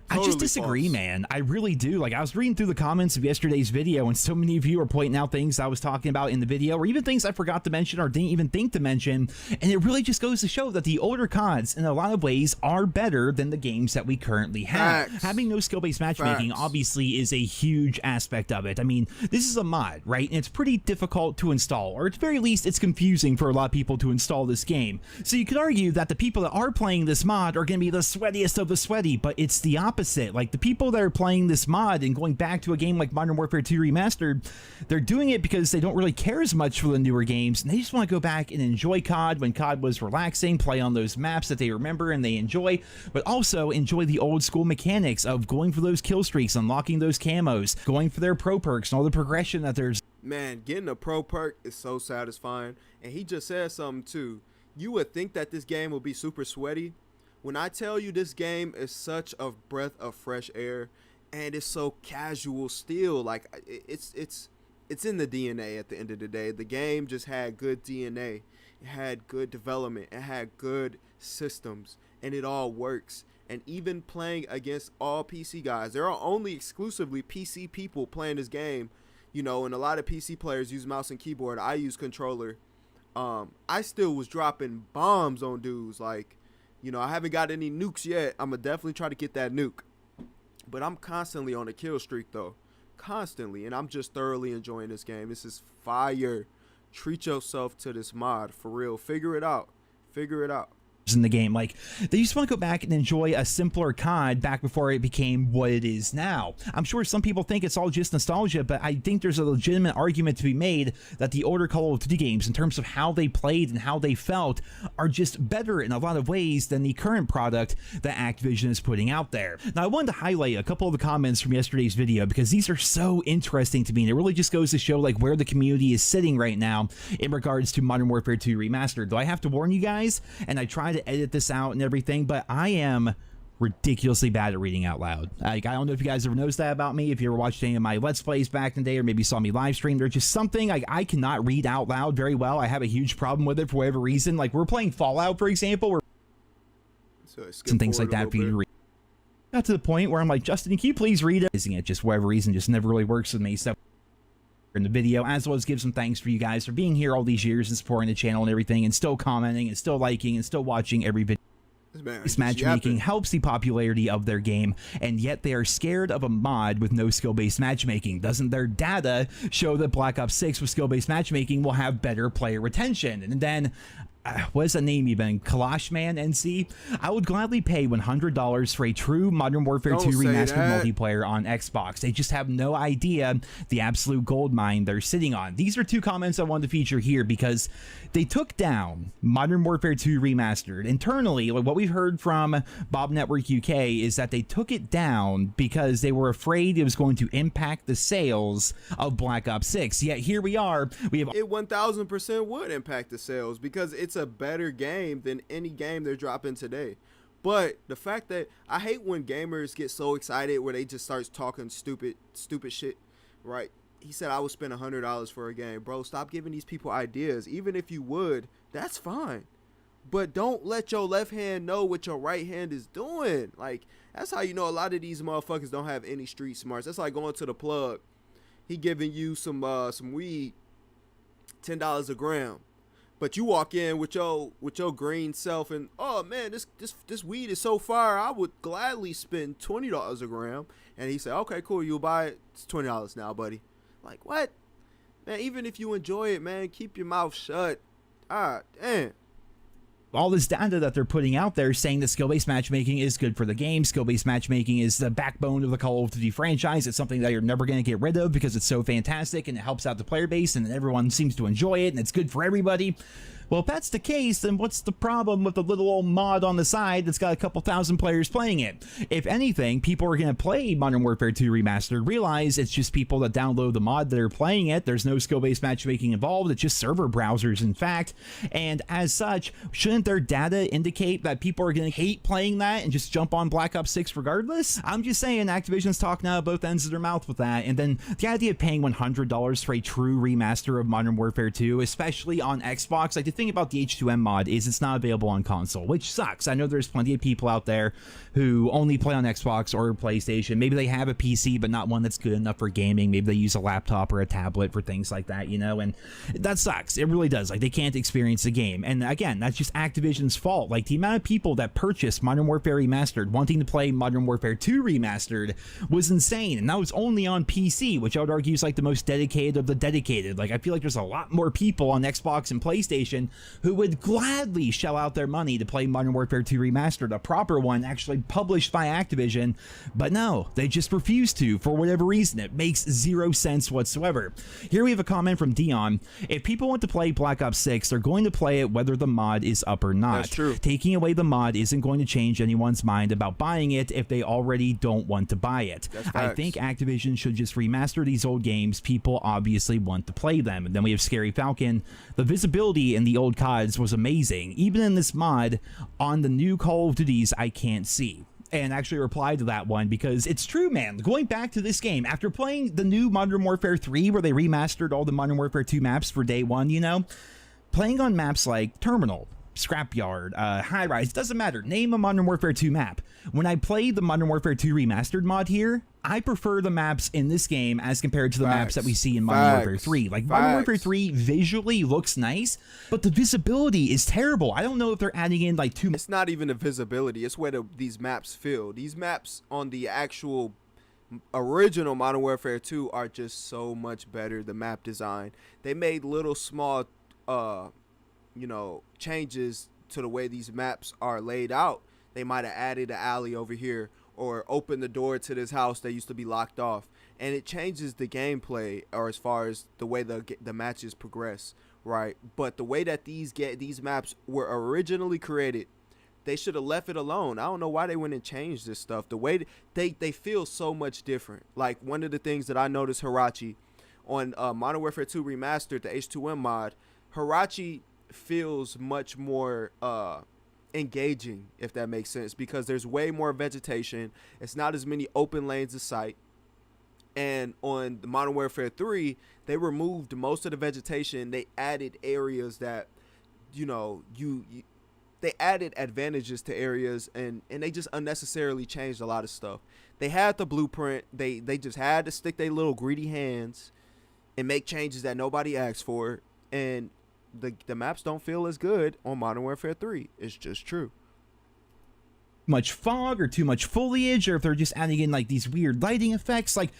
Speaker 13: I just disagree, man. I really do. Like, I was reading through the comments of yesterday's video, and so many of you are pointing out things I was talking about in the video, or even things I forgot to mention or didn't even think to mention. And it really just goes to show that the older CODs, in a lot of ways, are better than the games that we currently have.
Speaker 1: Facts.
Speaker 13: Having no skill-based matchmaking obviously is a huge aspect of it. I mean, this is a mod, right? And it's pretty difficult to install, or at the very least, it's confusing for a lot of people to install this game. So you could argue that the people that are playing this mod are going to be the sweatiest of the sweaty, but it's the opposite. Like, the people that are playing this mod and going back to a game like Modern Warfare 2 Remastered, they're doing it because they don't really care as much for the newer games, and they just want to go back and enjoy COD when COD was relaxing, play on those maps that they remember and they enjoy, but also enjoy the old school mechanics of going for those kill streaks, unlocking those camos, going for their pro perks, and all the progression that there's.
Speaker 1: Man, getting a pro perk is so satisfying. And he just said something too. You would think that this game would be super sweaty. When I tell you this game is such a breath of fresh air, and it's so casual still, like it's in the DNA at the end of the day. The game just had good DNA. It had good development. It had good systems, and it all works. And even playing against all PC guys, there are only exclusively PC people playing this game, you know, and a lot of PC players use mouse and keyboard. I use controller. I still was dropping bombs on dudes. Like, you know, I haven't got any nukes yet. I'm going to definitely try to get that nuke. But I'm constantly on a kill streak, though. Constantly. And I'm just thoroughly enjoying this game. This is fire. Treat yourself to this mod. For real. Figure it out. Figure it out.
Speaker 13: In the game, like, they just want to go back and enjoy a simpler COD back before it became what it is now. I'm sure some people think it's all just nostalgia, but I think there's a legitimate argument to be made that the older Call of Duty games, in terms of how they played and how they felt, are just better in a lot of ways than the current product that Activision is putting out there. Now, I wanted to highlight a couple of the comments from yesterday's video because these are so interesting to me, and it really just goes to show like where the community is sitting right now in regards to Modern Warfare 2 Remastered. Though I have to warn you guys, and I try to edit this out and everything, but I am ridiculously bad at reading out loud. Like, I don't know if you guys ever noticed that about me, if you ever watched any of my Let's Plays back in the day, or maybe saw me live stream. There's just something, like, I cannot read out loud very well. I have a huge problem with it for whatever reason. Like, we're playing Fallout, for example, where some things like that for you to read. Got to the point where I'm like, Justin, can you please read it? It just, for whatever reason, just never really works with me. So in the video, as well as give some thanks for you guys for being here all these years and supporting the channel and everything, and still commenting and still liking and still watching every video. This matchmaking helps the popularity of their game, and yet they are scared of a mod with no skill-based matchmaking. Doesn't their data show that Black Ops 6 with skill-based matchmaking will have better player retention? And then what is the name even? Kalashman NC? I would gladly pay $100 for a true Modern Warfare 2 Remastered multiplayer on Xbox. They just have no idea the absolute gold mine they're sitting on. These are two comments I wanted to feature here because they took down Modern Warfare 2 Remastered. Internally, like what we've heard from Bob Network UK is that they took it down because they were afraid it was going to impact the sales of Black Ops 6. Yet here we are. We have
Speaker 1: it 1000% would impact the sales because it's a better game than any game they're dropping today. But the fact that I hate when gamers get so excited where they just start talking stupid shit, right? He said I would spend $100 for a game. Bro, stop giving these people ideas. Even if you would, that's fine. But don't let your left hand know what your right hand is doing. Like, that's how you know a lot of these motherfuckers don't have any street smarts. That's like going to the plug. He giving you some weed, $10 a gram. But you walk in with your green self and, oh man, this weed is so fire, I would gladly spend $20 a gram. And he said, okay, cool, you'll buy it. It's $20 now, buddy. Like, what? Man, even if you enjoy it, man, keep your mouth shut. Ah, damn.
Speaker 13: All this data that they're putting out there saying that skill-based matchmaking is good for the game. Skill-based matchmaking is the backbone of the Call of Duty franchise. It's something that you're never going to get rid of because it's so fantastic and it helps out the player base and everyone seems to enjoy it and it's good for everybody. Well, if that's the case, then what's the problem with the little old mod on the side that's got a couple thousand players playing it? If anything, people are going to play Modern Warfare 2 Remastered, realize it's just people that download the mod that are playing it. There's no skill-based matchmaking involved. It's just server browsers, in fact. And as such, shouldn't their data indicate that people are going to hate playing that and just jump on Black Ops 6 regardless? I'm just saying, Activision's talking out of both ends of their mouth with that. And then the idea of paying $100 for a true remaster of Modern Warfare 2, especially on Xbox, like the thing about the H2M mod is it's not available on console, which sucks. I know there's plenty of people out there who only play on Xbox or PlayStation. Maybe they have a PC, but not one that's good enough for gaming. Maybe they use a laptop or a tablet for things like that, you know, and that sucks. It really does. Like, they can't experience the game. And again, that's just Activision's fault. Like, the amount of people that purchased Modern Warfare Remastered wanting to play Modern Warfare 2 Remastered was insane. And that was only on PC, which I would argue is like the most dedicated of the dedicated. Like, I feel like there's a lot more people on Xbox and PlayStation who would gladly shell out their money to play Modern Warfare 2 Remastered, a proper one actually published by Activision, but no, they just refuse to for whatever reason. It makes zero sense whatsoever. Here we have a comment from Dion. If people want to play Black Ops 6, they're going to play it whether the mod is up or not.
Speaker 1: That's true.
Speaker 13: Taking away the mod isn't going to change anyone's mind about buying it if they already don't want to buy it. I think Activision should just remaster these old games. People obviously want to play them. And then we have Scary Falcon. The visibility in the old CODs was amazing. Even in this mod, on the new Call of Duties, I can't see. And actually replied to that one because it's true, man. Going back to this game, after playing the new Modern Warfare 3, where they remastered all the Modern Warfare 2 maps for day one, you know, playing on maps like Terminal, Scrapyard, High Rise, doesn't matter. Name a Modern Warfare 2 map. When I play the Modern Warfare 2 Remastered mod here, I prefer the maps in this game as compared to the maps that we see in Modern Warfare 3. Like, Modern Warfare 3 visually looks nice, but the visibility is terrible. I don't know if they're adding in like too much.
Speaker 1: It's not even the visibility. It's where these maps feel. These maps on the actual original Modern Warfare 2 are just so much better. The map design. They made little small, you know, changes to the way these maps are laid out. They might have added an alley over here or opened the door to this house that used to be locked off, and it changes the gameplay, or as far as the way the matches progress, right? But the way that these maps were originally created, they should have left it alone. I don't know why they went and changed this stuff. The way they feel so much different. Like, one of the things that I noticed, Hirachi, on Modern Warfare 2 Remastered, the H2M mod, Hirachi feels much more engaging, if that makes sense, because there's way more vegetation. It's not as many open lanes of sight. And on the Modern Warfare 3, they removed most of the vegetation. They added areas that, you know, they added advantages to areas, and they just unnecessarily changed a lot of stuff. They had the blueprint. They just had to stick their little greedy hands and make changes that nobody asked for, and the maps don't feel as good on Modern Warfare 3. It's just true.
Speaker 13: Much fog or too much foliage, or if they're just adding in like these weird lighting effects. Like,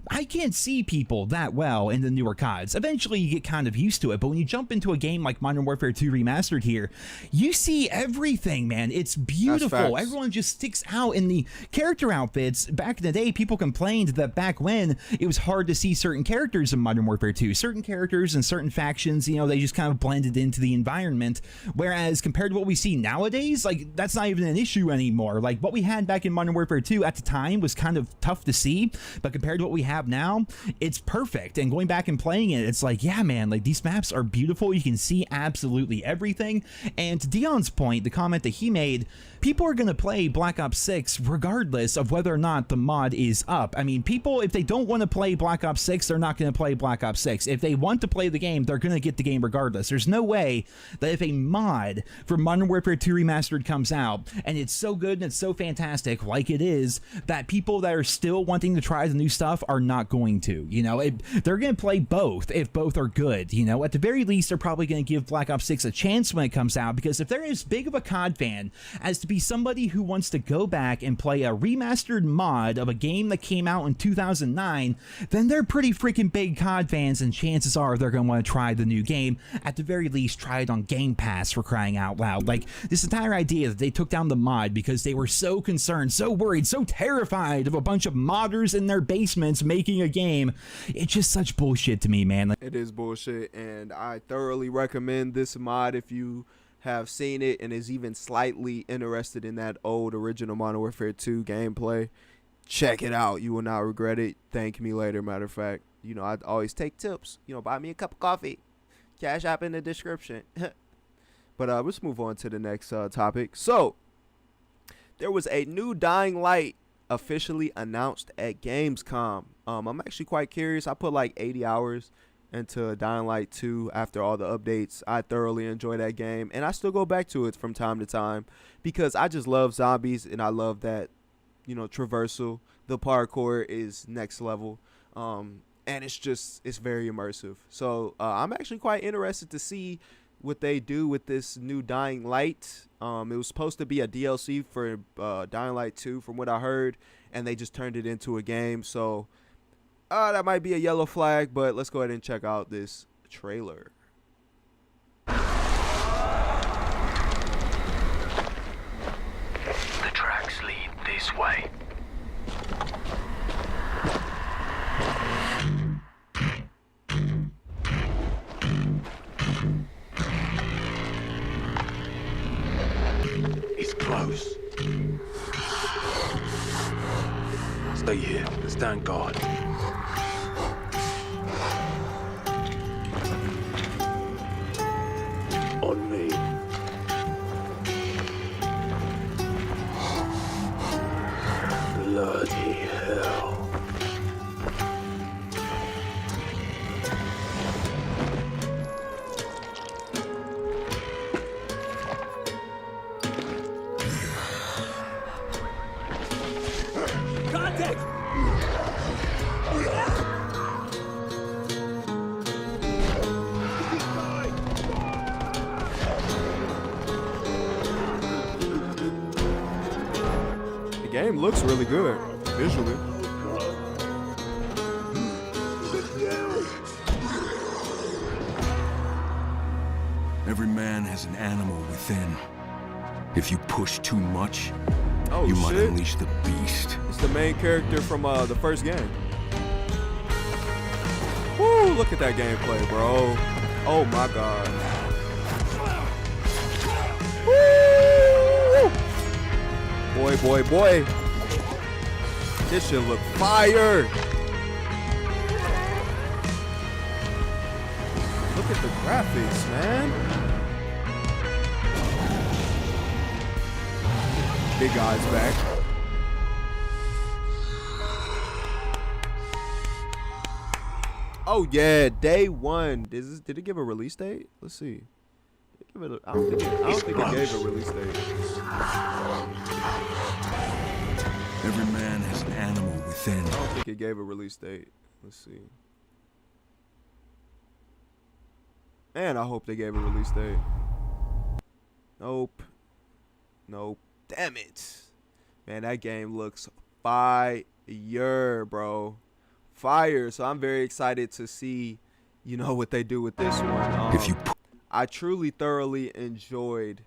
Speaker 13: I can't see people that well in the newer CODs. Eventually you get kind of used to it, but when you jump into a game like Modern Warfare 2 Remastered here, you see everything, man. It's beautiful. Everyone just sticks out in the character outfits. Back in the day, people complained that back when it was hard to see certain characters in Modern Warfare 2. Certain characters and certain factions, you know, they just kind of blended into the environment, whereas compared to what we see nowadays, like, that's not even an issue anymore. Like, what we had back in Modern Warfare 2 at the time was kind of tough to see, but compared to what we have now, it's perfect. And going back and playing it, it's like, yeah, man, like, these maps are beautiful. You can see absolutely everything. And to Dion's point, the comment that he made, people are going to play Black Ops 6 regardless of whether or not the mod is up. I mean, people, if they don't want to play Black Ops 6, they're not going to play Black Ops 6. If they want to play the game, they're going to get the game regardless. There's no way that if a mod for Modern Warfare 2 Remastered comes out and it's so good and it's so fantastic like it is, that people that are still wanting to try the new stuff are not going to, you know. They're going to play both if both are good, you know. At the very least, they're probably going to give Black Ops 6 a chance when it comes out, because if they're as big of a COD fan as to be somebody who wants to go back and play a remastered mod of a game that came out in 2009, then they're pretty freaking big COD fans, and chances are they're going to want to try the new game. At the very least, try it on Game Pass, for crying out loud. Like, this entire idea that they took down the mod because because they were so concerned, so worried, so terrified of a bunch of modders in their basements making a game. It's just such bullshit to me, man.
Speaker 1: It is bullshit, and I thoroughly recommend this mod if you have seen it and is even slightly interested in that old original Modern Warfare 2 gameplay. Check it out. You will not regret it. Thank me later. Matter of fact, you know, I always take tips. You know, buy me a cup of coffee. Cash App in the description. But let's move on to the next topic. So, there was a new Dying Light officially announced at Gamescom. I'm actually quite curious. I put like 80 hours into Dying Light 2 after all the updates. I thoroughly enjoy that game, and I still go back to it from time to time because I just love zombies, and I love that, you know, traversal. The parkour is next level, and it's very immersive. So I'm actually quite interested to see what they do with this new Dying Light. It was supposed to be a DLC for Dying Light 2 from what I heard, and they just turned it into a game. So that might be a yellow flag, but let's go ahead and check out this trailer.
Speaker 6: The tracks lead this way.
Speaker 10: It's close. Stay here. Stand guard. On me. Bloody hell.
Speaker 6: Contact!
Speaker 1: The game looks really good visually.
Speaker 14: Every man has an animal within. If you push too much,
Speaker 1: Oh,
Speaker 14: you might
Speaker 1: shit.
Speaker 14: unleash the beast.
Speaker 1: It's the main character from the first game. Woo, look at that gameplay, bro. Oh my god. Woo! Boy, boy, boy. This shit look fire. Look at the graphics, man. Big guy's back. Oh yeah, day one. Did it give a release date? Let's see. I don't think it gave a release date.
Speaker 14: Every man has an animal within.
Speaker 1: I don't think it gave a release date. Let's see. Man, I hope they gave a release date. Nope. Nope. Damn it. Man, that game looks fire, bro. Fire. So I'm very excited to see, you know, what they do with this one. I truly thoroughly enjoyed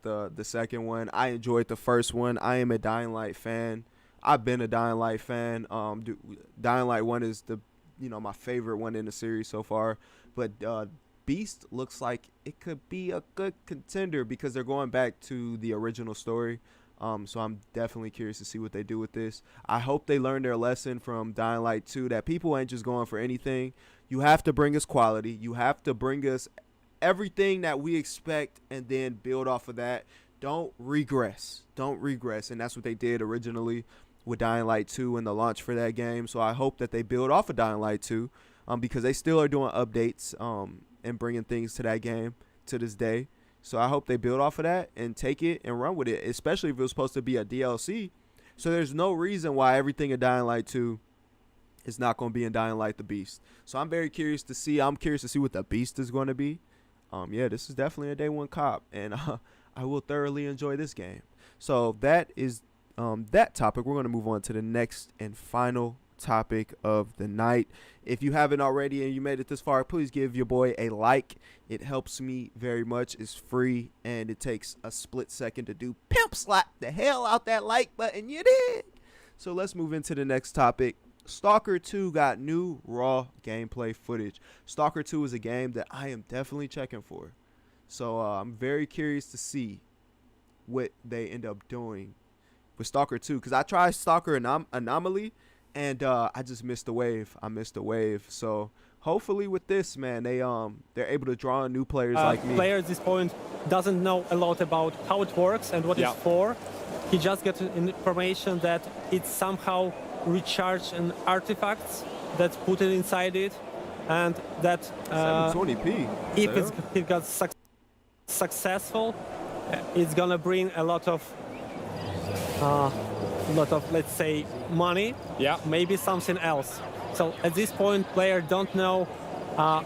Speaker 1: the second one. I enjoyed the first one. I am a Dying Light fan. I've been a Dying Light fan. Dying Light 1 is my favorite one in the series so far. But Beast looks like it could be a good contender because they're going back to the original story. So I'm definitely curious to see what they do with this. I hope they learn their lesson from Dying Light 2 that people ain't just going for anything. You have to bring us quality. You have to bring us everything that we expect and then build off of that. Don't regress. Don't regress. And that's what they did originally with Dying Light 2 and the launch for that game. So I hope that they build off of Dying Light 2 because they still are doing updates and bringing things to that game to this day. So I hope they build off of that and take it and run with it, especially if it was supposed to be a DLC. So there's no reason why everything in Dying Light 2 is not going to be in Dying Light the Beast. So I'm very curious to see. I'm curious to see what the Beast is going to be. Yeah, this is definitely a day one cop, and I will thoroughly enjoy this game. So that is that topic. We're going to move on to the next and final topic of the night. If you haven't already and you made it this far, please give your boy a like. It helps me very much. It's free and it takes a split second to do. Pimp slap the hell out that like button, you dig? So let's move into the next topic. Stalker 2 got new raw gameplay footage. Stalker 2 is a game that I am definitely checking for. So I'm very curious to see what they end up doing with Stalker 2, because I tried Stalker Anomaly and I just missed the wave. So hopefully with this, man, they're able to draw in new players like me.
Speaker 15: Player at this point doesn't know a lot about how it works and what it's for. He just gets information that it somehow recharge an artifacts that's put it inside it, and that
Speaker 1: 720p.
Speaker 15: If it got successful, it's gonna bring a lot of let's say money. Maybe something else. So at this point, player don't know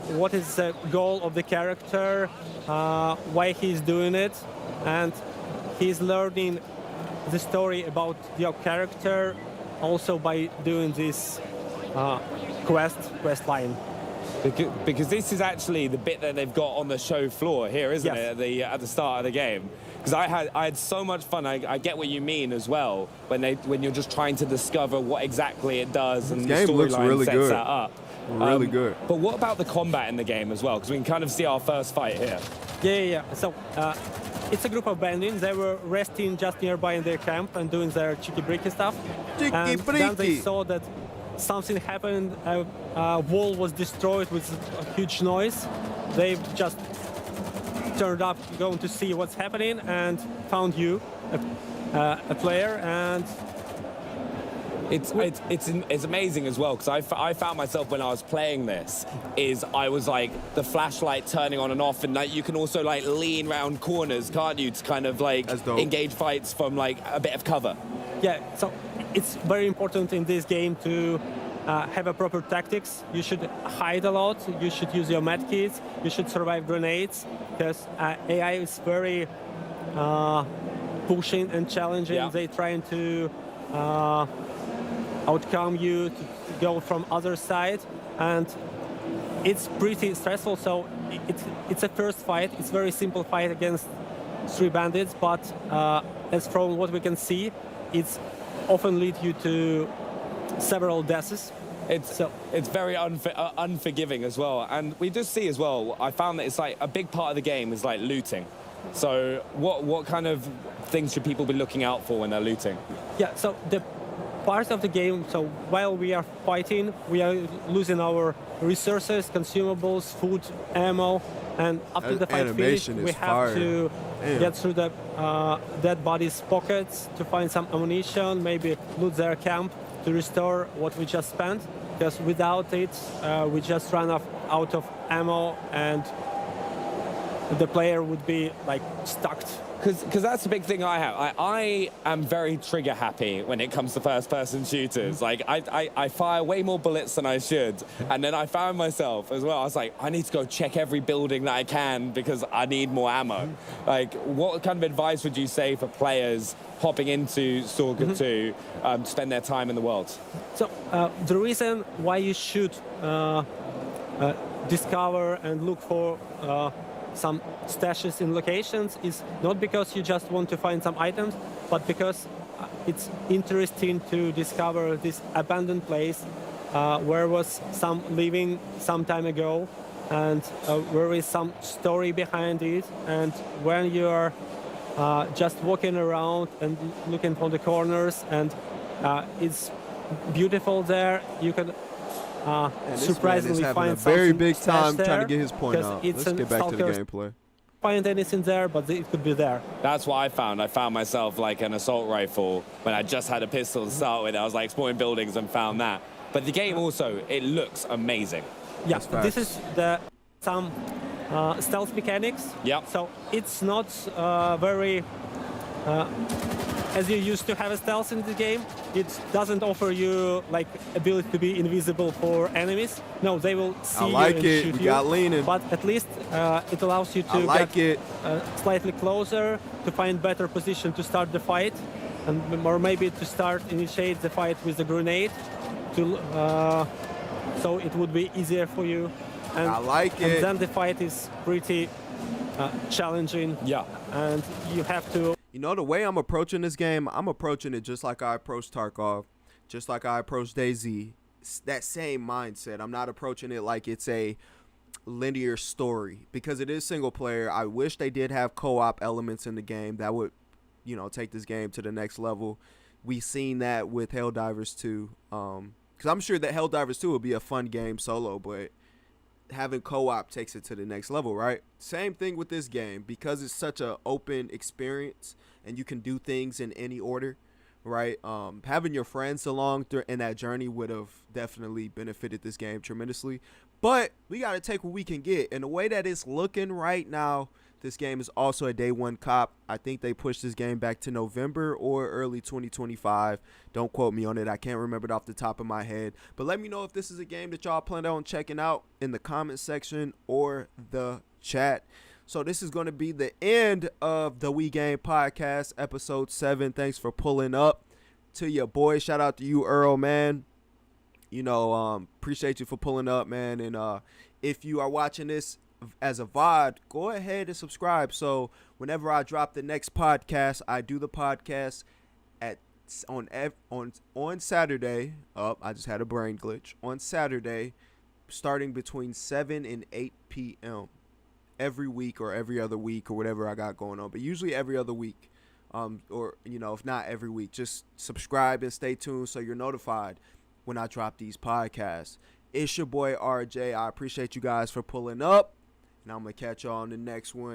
Speaker 15: what is the goal of the character, why he's doing it, and he's learning the story about your character also by doing this quest line.
Speaker 16: Because this is actually the bit that they've got on the show floor here, isn't it? At the start of the game. Because I had so much fun. I get what you mean as well when you're just trying to discover what exactly it does, and the storyline sets that up.
Speaker 1: Really good.
Speaker 16: But what about the combat in the game as well? Because we can kind of see our first fight here.
Speaker 15: Yeah. So it's a group of bandits. They were resting just nearby in their camp and doing their cheeky-breaky stuff. And then they saw that something happened. A wall was destroyed with a huge noise. They just turned up going to see what's happening and found you, a player, and
Speaker 16: it's amazing as well, because I found myself when I was playing this I was like the flashlight turning on and off, and like you can also like lean around corners, can't you, to kind of like engage fights from like a bit of cover.
Speaker 15: Yeah, so it's very important in this game to have a proper tactics. You should hide a lot. You should use your medkits. You should survive grenades, because AI is very pushing and challenging. They're trying to outcome you, to go from other side, and it's pretty stressful. So it's a first fight. It's very simple fight against 3 bandits, but as from what we can see, it's often lead you to several deaths.
Speaker 16: It's very unforgiving as well, and we just see as well, I found that it's like a big part of the game is like looting. So what kind of things should people be looking out for when they're looting?
Speaker 15: Yeah, so the part of the game, so while we are fighting, we are losing our resources, consumables, food, ammo, and after the fight finishes, we have to get through the dead bodies' pockets to find some ammunition, maybe loot their camp to restore what we just spent, because without it, we just run out of ammo, and the player would be like stuck.
Speaker 16: Because that's the big thing I have. I am very trigger happy when it comes to first-person shooters. Like, I fire way more bullets than I should. And then I found myself as well, I was like, I need to go check every building that I can because I need more ammo. Like, what kind of advice would you say for players hopping into Stalker 2 to spend their time in the world?
Speaker 15: So, the reason why you should discover and look for some stashes in locations is not because you just want to find some items, but because it's interesting to discover this abandoned place where was some living some time ago, and where is some story behind it. And when you are just walking around and looking for the corners, and it's beautiful there, you can surprisingly find
Speaker 1: a very
Speaker 15: something
Speaker 1: big time
Speaker 15: there,
Speaker 1: trying to get his point out. Let's get back to the
Speaker 15: Stalker.
Speaker 1: gameplay.
Speaker 15: Find anything there, but it could be there.
Speaker 16: That's what I found. I found myself like an assault rifle when I just had a pistol to start with. I was like exploring buildings and found that. But the game also, it looks amazing.
Speaker 15: Yeah, this is some stealth mechanics.
Speaker 16: Yeah.
Speaker 15: So it's not very as you used to have a stealth in the game. It doesn't offer you like ability to be invisible for enemies. No, they will see you and shoot you.
Speaker 1: Got leaning.
Speaker 15: But at least it allows you to get slightly closer, to find better position to start the fight, and or maybe to initiate the fight with a grenade, so it would be easier for you. And,
Speaker 1: I like it.
Speaker 15: And then the fight is pretty challenging.
Speaker 16: Yeah.
Speaker 15: And you have to.
Speaker 1: You know, the way I'm approaching this game, I'm approaching it just like I approached Tarkov, just like I approached DayZ. It's that same mindset. I'm not approaching it like it's a linear story because it is single player. I wish they did have co-op elements in the game that would, you know, take this game to the next level. We seen that with Helldivers 2. Because I'm sure that Helldivers 2 will be a fun game solo, but having co-op takes it to the next level, right? Same thing with this game. Because it's such an open experience and you can do things in any order, right? Having your friends along in that journey would have definitely benefited this game tremendously. But we got to take what we can get. And the way that it's looking right now, this game is also a day one cop. I think they pushed this game back to November or early 2025. Don't quote me on it. I can't remember it off the top of my head. But let me know if this is a game that y'all plan on checking out in the comment section or the chat. So this is going to be the end of the We Game Podcast, episode 7. Thanks for pulling up to your boy. Shout out to you, Earl, man. You know, appreciate you for pulling up, man. And if you are watching this as a VOD, go ahead and subscribe. So whenever I drop the next podcast, I do the podcast on Saturday. I just had a brain glitch. On Saturday, starting between 7 and 8 p.m. every week or every other week or whatever I got going on. But usually every other week. Or, you know, if not every week, just subscribe and stay tuned so you're notified when I drop these podcasts. It's your boy RJ. I appreciate you guys for pulling up, and I'm going to catch y'all on the next one.